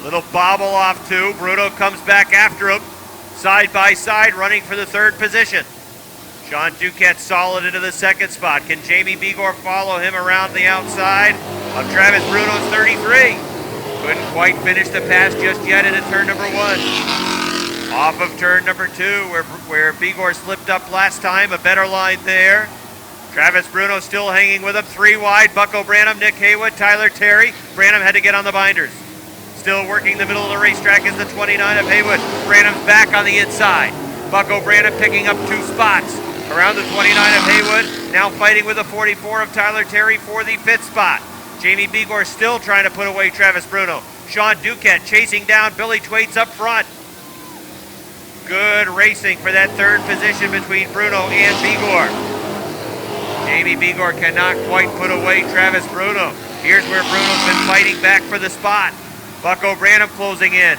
Little bobble off too. Bruno comes back after him. Side by side running for the 3rd position. Sean Duquette solid into the 2nd spot. Can Jamie Bigor follow him around the outside of Travis Bruno's 33? Couldn't quite finish the pass just yet into turn number 1. Off of turn number 2 where Bigor slipped up last time. A better line there. Travis Bruno still hanging with him. 3 wide. Bucko Branham, Nick Haywood, Tyler Terry. Branham had to get on the binders. Still working the middle of the racetrack is the 29 of Haywood. Branham's back on the inside. Bucko Branham picking up 2 spots around the 29 of Haywood. Now fighting with the 44 of Tyler Terry for the 5th spot. Jamie Bigor still trying to put away Travis Bruno. Sean Duquette chasing down Billy Twaits up front. Good racing for that 3rd position between Bruno and Bigor. Jamie Bigor cannot quite put away Travis Bruno. Here's where Bruno's been fighting back for the spot. Bucko Branham closing in.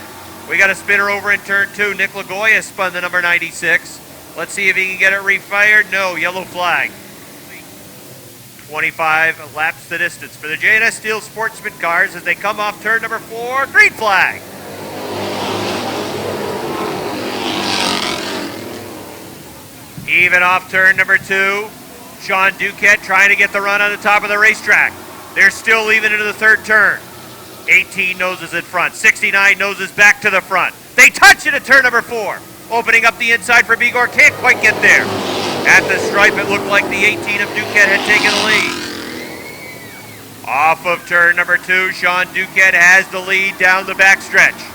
We got a spinner over in turn 2. Nick Lagoya spun the number 96. Let's see if he can get it refired. No, yellow flag. 25 laps the distance for the JNS Steel Sportsman cars as they come off turn number 4. Green flag. Even off turn number 2. Sean Duquette trying to get the run on the top of the racetrack. They're still leaving into the third turn. 18 noses in front. 69 noses back to the front. They touch it at turn number 4. Opening up the inside for Bigor. Can't quite get there. At the stripe, it looked like the 18 of Duquette had taken the lead. Off of turn number 2, Sean Duquette has the lead down the backstretch.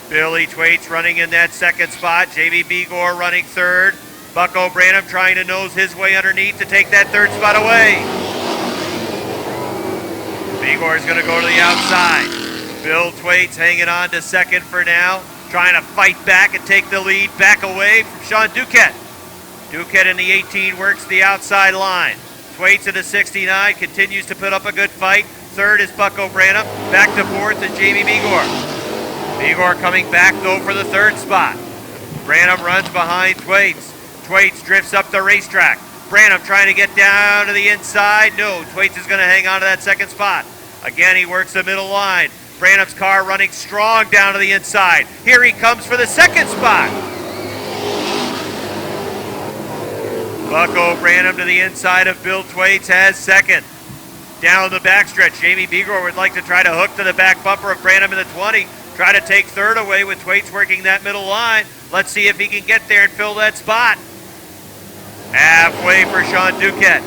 Billy Thwaites running in that second spot. Jamie Bigor running third. Bucko Branham trying to nose his way underneath to take that third spot away. Bigor is going to go to the outside. Bill Thwaites hanging on to second for now. Trying to fight back and take the lead back away from Sean Duquette. Duquette in the 18 works the outside line. Thwaites in the 69 continues to put up a good fight. Third is Bucko Branham. Back to fourth is Jamie Bigor. Bigor coming back though for the third spot. Branham runs behind Thwaites. Thwaites drifts up the racetrack. Branham trying to get down to the inside. No, Thwaites is going to hang on to that second spot. Again, he works the middle line. Branham's car running strong down to the inside. Here he comes for the second spot. Bucko Branham to the inside of Bill Thwaites has second. Down the backstretch, Jamie Bigor would like to try to hook to the back bumper of Branham in the 20. Try to take third away with Thwaites working that middle line. Let's see if he can get there and fill that spot. Halfway for Sean Duquette.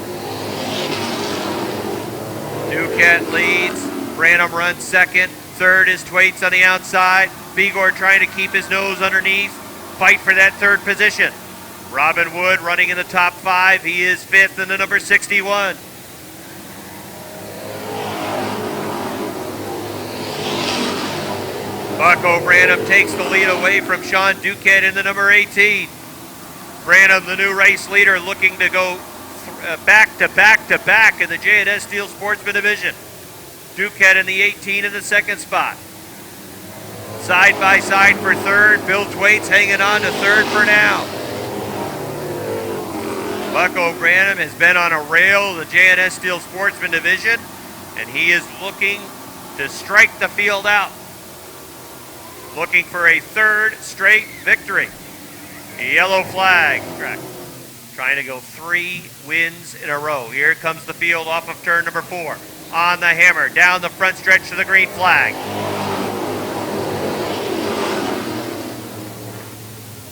Duquette leads. Branham runs second. Third is Thwaites on the outside. Bigor trying to keep his nose underneath. Fight for that third position. Robin Wood running in the top 5. He is fifth in the number 61. Bucko Branham takes the lead away from Sean Duquette in the number 18. Branham, the new race leader, looking to go back to back to back in the J&S Steel Sportsman Division. Duquette in the 18 in the second spot. Side by side for third. Bill Thwaites hanging on to third for now. Bucko Branham has been on a rail in the J&S Steel Sportsman Division, and he is looking to strike the field out. Looking for a third straight victory. A yellow flag track. Trying to go 3 wins in a row. Here comes the field off of turn number 4. On the hammer, down the front stretch to the green flag.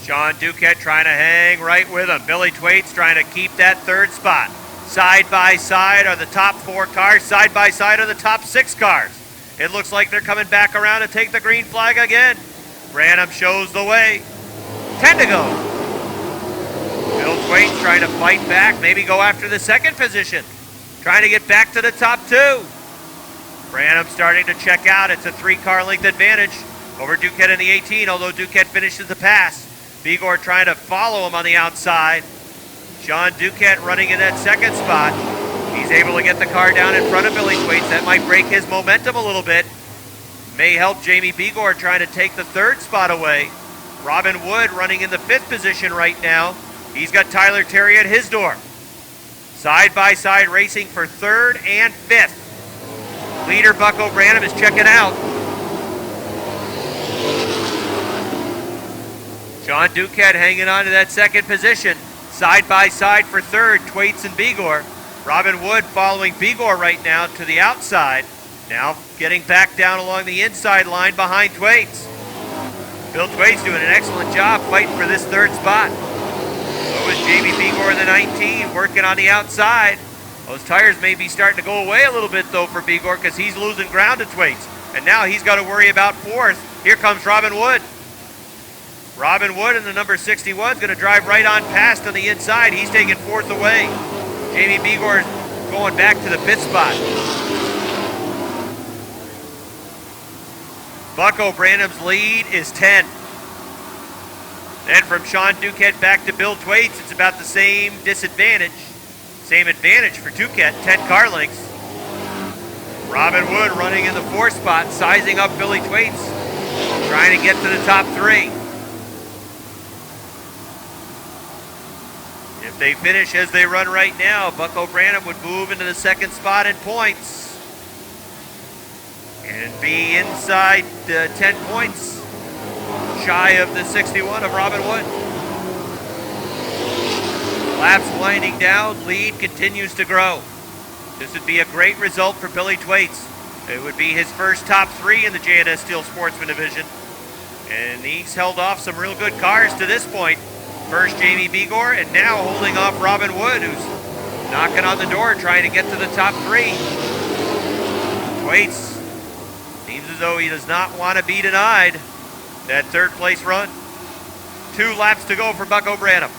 Sean Duquette trying to hang right with him. Billy Thwaites trying to keep that third spot. Side by side are the top 4 cars. Side by side are the top 6 cars. It looks like they're coming back around to take the green flag again. Branham shows the way. 10 to go. Bill Thwaites trying to fight back, maybe go after the second position. Trying to get back to the top 2. Branham starting to check out. It's a 3-car length advantage over Duquette in the 18, although Duquette finishes the pass. Bigor trying to follow him on the outside. Sean Duquette running in that second spot. He's able to get the car down in front of Billy Thwaites. That might break his momentum a little bit. May help Jamie Bigor trying to take the third spot away. Robin Wood running in the 5th position right now. He's got Tyler Terry at his door. Side by side racing for 3rd and 5th. Leader Bucko Branham is checking out. Sean Duquette hanging on to that 2nd position. Side by side for 3rd, Thwaites and Bigor. Robin Wood following Bigor right now to the outside. Now getting back down along the inside line behind Thwaites. Bill Thwaites doing an excellent job fighting for this 3rd spot. So is Jamie Bigor in the 19 working on the outside. Those tires may be starting to go away a little bit though for Bigor because he's losing ground to Thwaites. And now he's got to worry about 4th. Here comes Robin Wood. Robin Wood in the number 61 is going to drive right on past on the inside. He's taking 4th away. Jamie Bigor going back to the 5th spot. Bucko Branham's lead is 10. Then from Sean Duquette back to Bill Thwaites, it's about the same disadvantage. Same advantage for Duquette, 10 car lengths. Robin Wood running in the 4th spot, sizing up Billy Thwaites, trying to get to the top 3. If they finish as they run right now, Bucko Branham would move into the 2nd spot in points and be inside 10 points shy of the 61 of Robin Wood. Laps winding down, lead continues to grow. This would be a great result for Billy Thwaites. It would be his first top 3 in the J&S Steel Sportsman division. And he's held off some real good cars to this point. First Jamie Begor, and now holding off Robin Wood, who's knocking on the door trying to get to the top 3. Thwaites seems as though he does not want to be denied that third place run. 2 laps to go for Bucko Branham.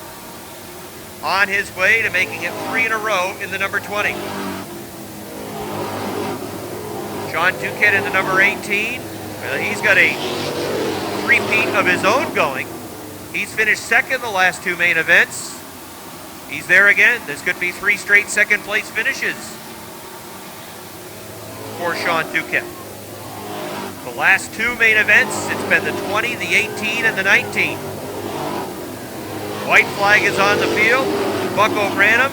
On his way to making it 3 in a row in the number 20. Sean Duquette in the number 18. Well, he's got a repeat of his own going. He's finished second the last 2 main events. He's there again. This could be 3 straight second place finishes for Sean Duquette. The last 2 main events, it's been the 20, the 18, and the 19. White flag is on the field. Bucko Branham,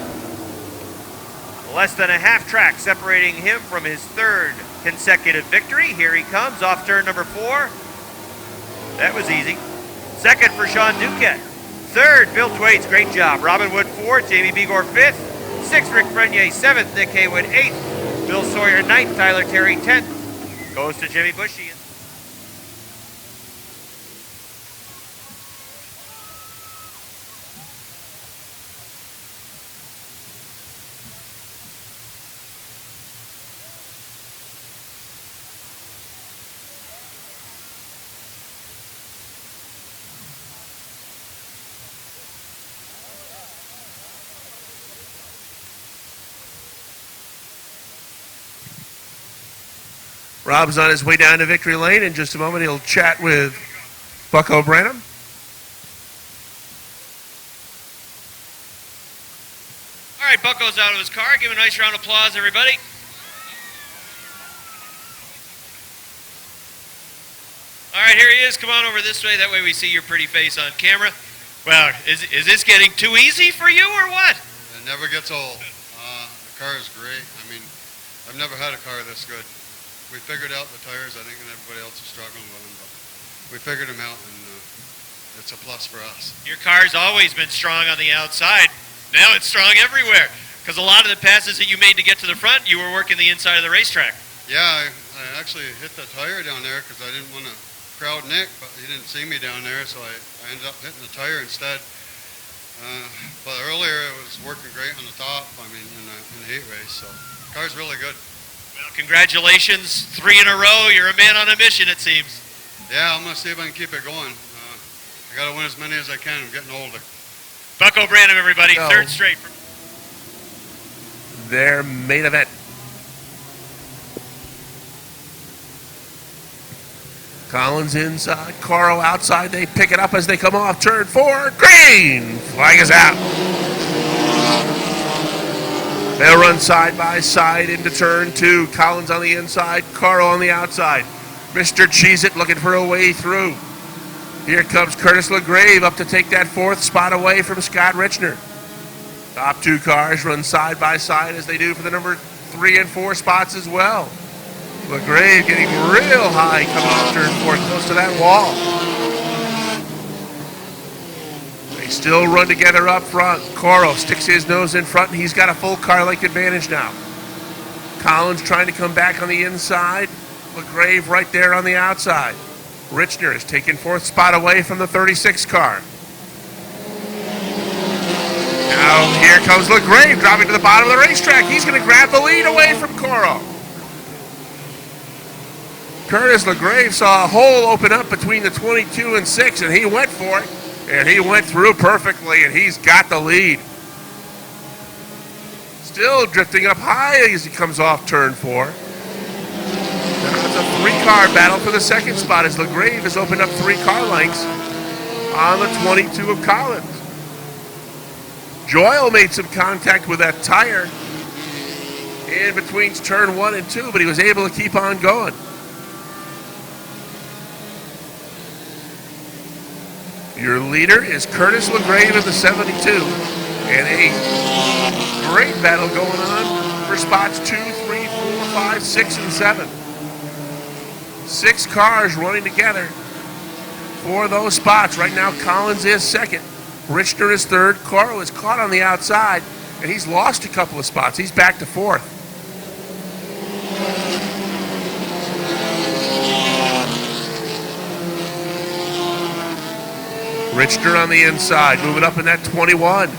less than a half track separating him from his 3rd consecutive victory. Here he comes off turn number 4. That was easy. Second for Sean Duquette. 3rd, Bill Thwaites, great job. Robin Wood 4th, Jamie Begor 5th. 6th, Rick Frenier 7th, Nick Haywood 8th. Bill Sawyer 9th, Tyler Terry 10th. Goes to Jimmy Bushy. Rob's on his way down to victory lane. In just a moment, he'll chat with Bucko Branham. All right, Bucko's out of his car. Give him a nice round of applause, everybody. All right, here he is. Come on over this way. That way we see your pretty face on camera. Well, is this getting too easy for you or what? It never gets old. The car is great. I mean, I've never had a car this good. We figured out the tires. I think everybody else is struggling with them, but we figured them out, and it's a plus for us. Your car's always been strong on the outside. Now it's strong everywhere, because a lot of the passes that you made to get to the front, you were working the inside of the racetrack. Yeah, I actually hit the tire down there because I didn't want to crowd Nick, but he didn't see me down there, so I ended up hitting the tire instead. But earlier it was working great on the top, I mean, in the heat race, so the car's really good. Well, congratulations. 3 in a row. You're a man on a mission, it seems. Yeah, I'm going to see if I can keep it going. I got to win as many as I can. I'm getting older. Bucko Branham, everybody. 3rd straight. Their main event. Collins inside, Caro outside. They pick it up as they come off turn 4. Green flag is out. They'll run side by side into turn 2. Collins on the inside, Caro on the outside. Mr. Cheez-It looking for a way through. Here comes Curtis LaGrave up to take that 4th spot away from Scott Richner. Top 2 cars run side by side as they do for the number 3 and 4 spots as well. LaGrave getting real high coming off turn 4, close to that wall. They still run together up front. Coro sticks his nose in front, and he's got a full car length advantage now. Collins trying to come back on the inside. LaGrave right there on the outside. Richner is taking 4th spot away from the 36 car. Now here comes LaGrave dropping to the bottom of the racetrack. He's going to grab the lead away from Coro. Curtis LaGrave saw a hole open up between the 22 and 6, and he went for it. And he went through perfectly, and he's got the lead. Still drifting up high as he comes off turn 4. Now it's a 3-car battle for the 2nd spot as LaGrave has opened up 3 car lengths on the 22 of Collins. Joyle made some contact with that tire in between turn 1 and 2, but he was able to keep on going. Your leader is Curtis LaGrave in the 72, and a great battle going on for spots 2, 3, 4, 5, 6, and 7. 6 cars running together for those spots. Right now, Collins is 2nd. Richner is third. Coro is caught on the outside, and he's lost a couple of spots. He's back to fourth. Richner on the inside, moving up in that 21.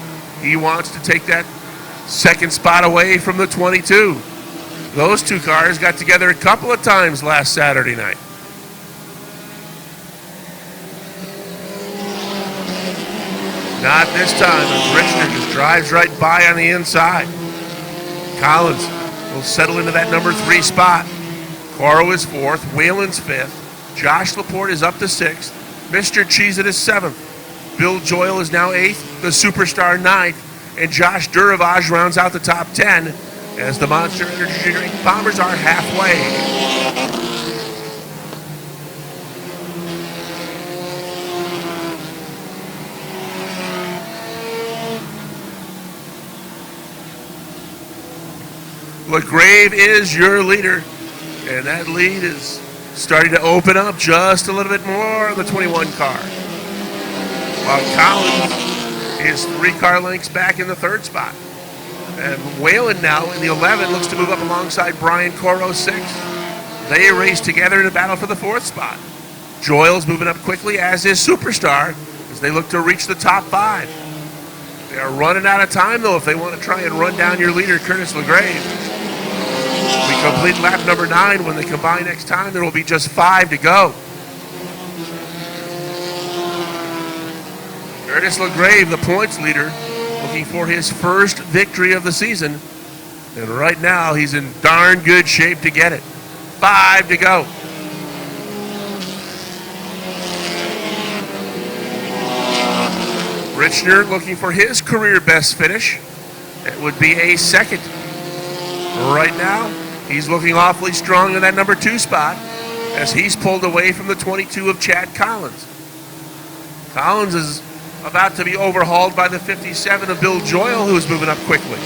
He wants to take that second spot away from the 22. Those two cars got together a couple of times last Saturday night. Not this time, as Richner just drives right by on the inside. Collins will settle into that number 3 spot. Coro is fourth, Whalen's fifth. Josh Laporte is up to sixth. Mr. Cheez-It is seventh. Bill Joyle is now eighth, the Superstar ninth, and Josh Duravage rounds out the top 10 as the Monster Energy Drink Bombers are halfway. LaGrave is your leader, and that lead is starting to open up just a little bit more on the 21 car. While Collins is 3 car lengths back in the third spot. And Whalen now in the 11 looks to move up alongside Brian Coro 6th. They race together in a battle for the 4th spot. Joyle's moving up quickly, as is Superstar, as they look to reach the top 5. They are running out of time, though, if they want to try and run down your leader, Curtis LaGrave. We complete lap number 9. When they combine next time, there will be just 5 to go. Curtis LaGrave, the points leader, looking for his first victory of the season. And right now, he's in darn good shape to get it. 5 to go. Richner looking for his career best finish. It would be a second. Right now, he's looking awfully strong in that number 2 spot as he's pulled away from the 22 of Chad Collins. Collins is about to be overhauled by the 57 of Bill Joyle, who's moving up quickly.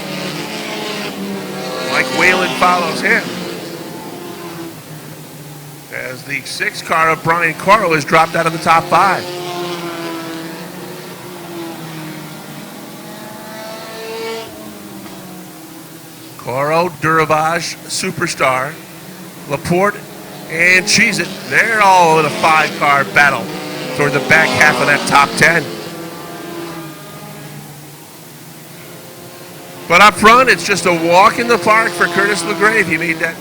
Mike Whalen follows him as the 6 car of Brian Coro has dropped out of the top 5. Coro, Duravage, Superstar, Laporte, and Cheez-It. They're all in a 5-car battle toward the back half of that top 10. But up front, it's just a walk in the park for Curtis LaGrave. He made that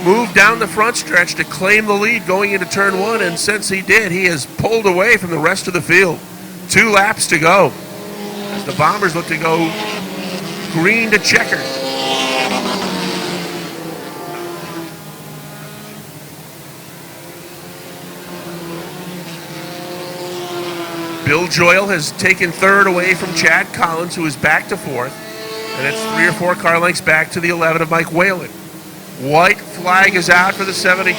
move down the front stretch to claim the lead going into turn 1, and since he did, he has pulled away from the rest of the field. 2 laps to go as the Bombers look to go green to checker. Bill Joyle has taken third away from Chad Collins, who is back to fourth. And it's 3 or 4 car lengths back to the 11 of Mike Whalen. White flag is out for the 72.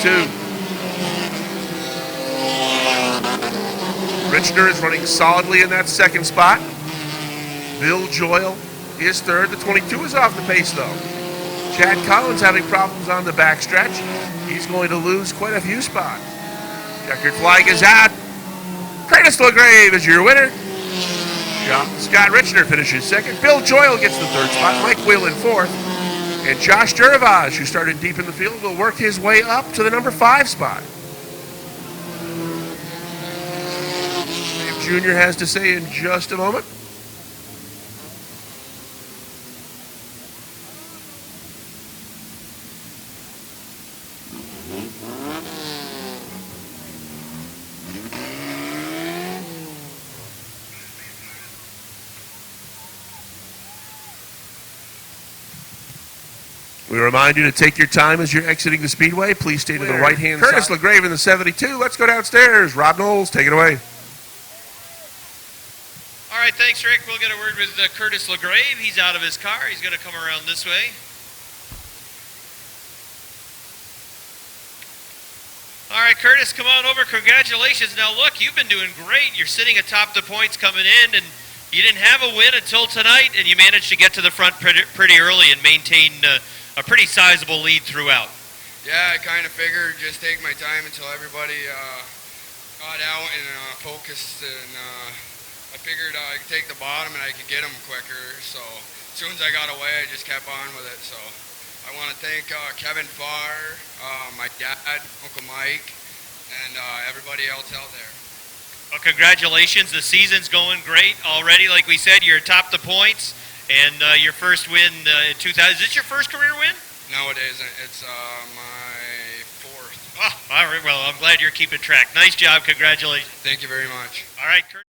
Richner is running solidly in that second spot. Bill Joyle is third. The 22 is off the pace, though. Chad Collins having problems on the backstretch. He's going to lose quite a few spots. Checkered flag is out. Curtis LaGrave is your winner. Scott Richner finishes second. Bill Joyle gets the third spot. Mike Whalen fourth. And Josh Duravage, who started deep in the field, will work his way up to the number 5 spot. Dave Jr. has to say in just a moment. We remind you to take your time as you're exiting the Speedway. Please stay to the right-hand side. Curtis LaGrave in the 72. Let's go downstairs. Rob Knowles, take it away. All right, thanks, Rick. We'll get a word with Curtis LaGrave. He's out of his car. He's going to come around this way. All right, Curtis, come on over. Congratulations. Now, look, you've been doing great. You're sitting atop the points coming in, and you didn't have a win until tonight, and you managed to get to the front pretty early and maintain a pretty sizable lead throughout. Yeah, I kind of figured just take my time until everybody got out and focused, and I figured I could take the bottom and I could get them quicker. So as soon as I got away, I just kept on with it. So I want to thank Kevin Farr, my dad, Uncle Mike, and everybody else out there. Well, congratulations. The season's going great already. Like we said, you're atop the points, and your first win in 2000. Is this your first career win? No, it isn't. It's my fourth. Oh, all right. Well, I'm glad you're keeping track. Nice job. Congratulations. Thank you very much. All right, Kurt.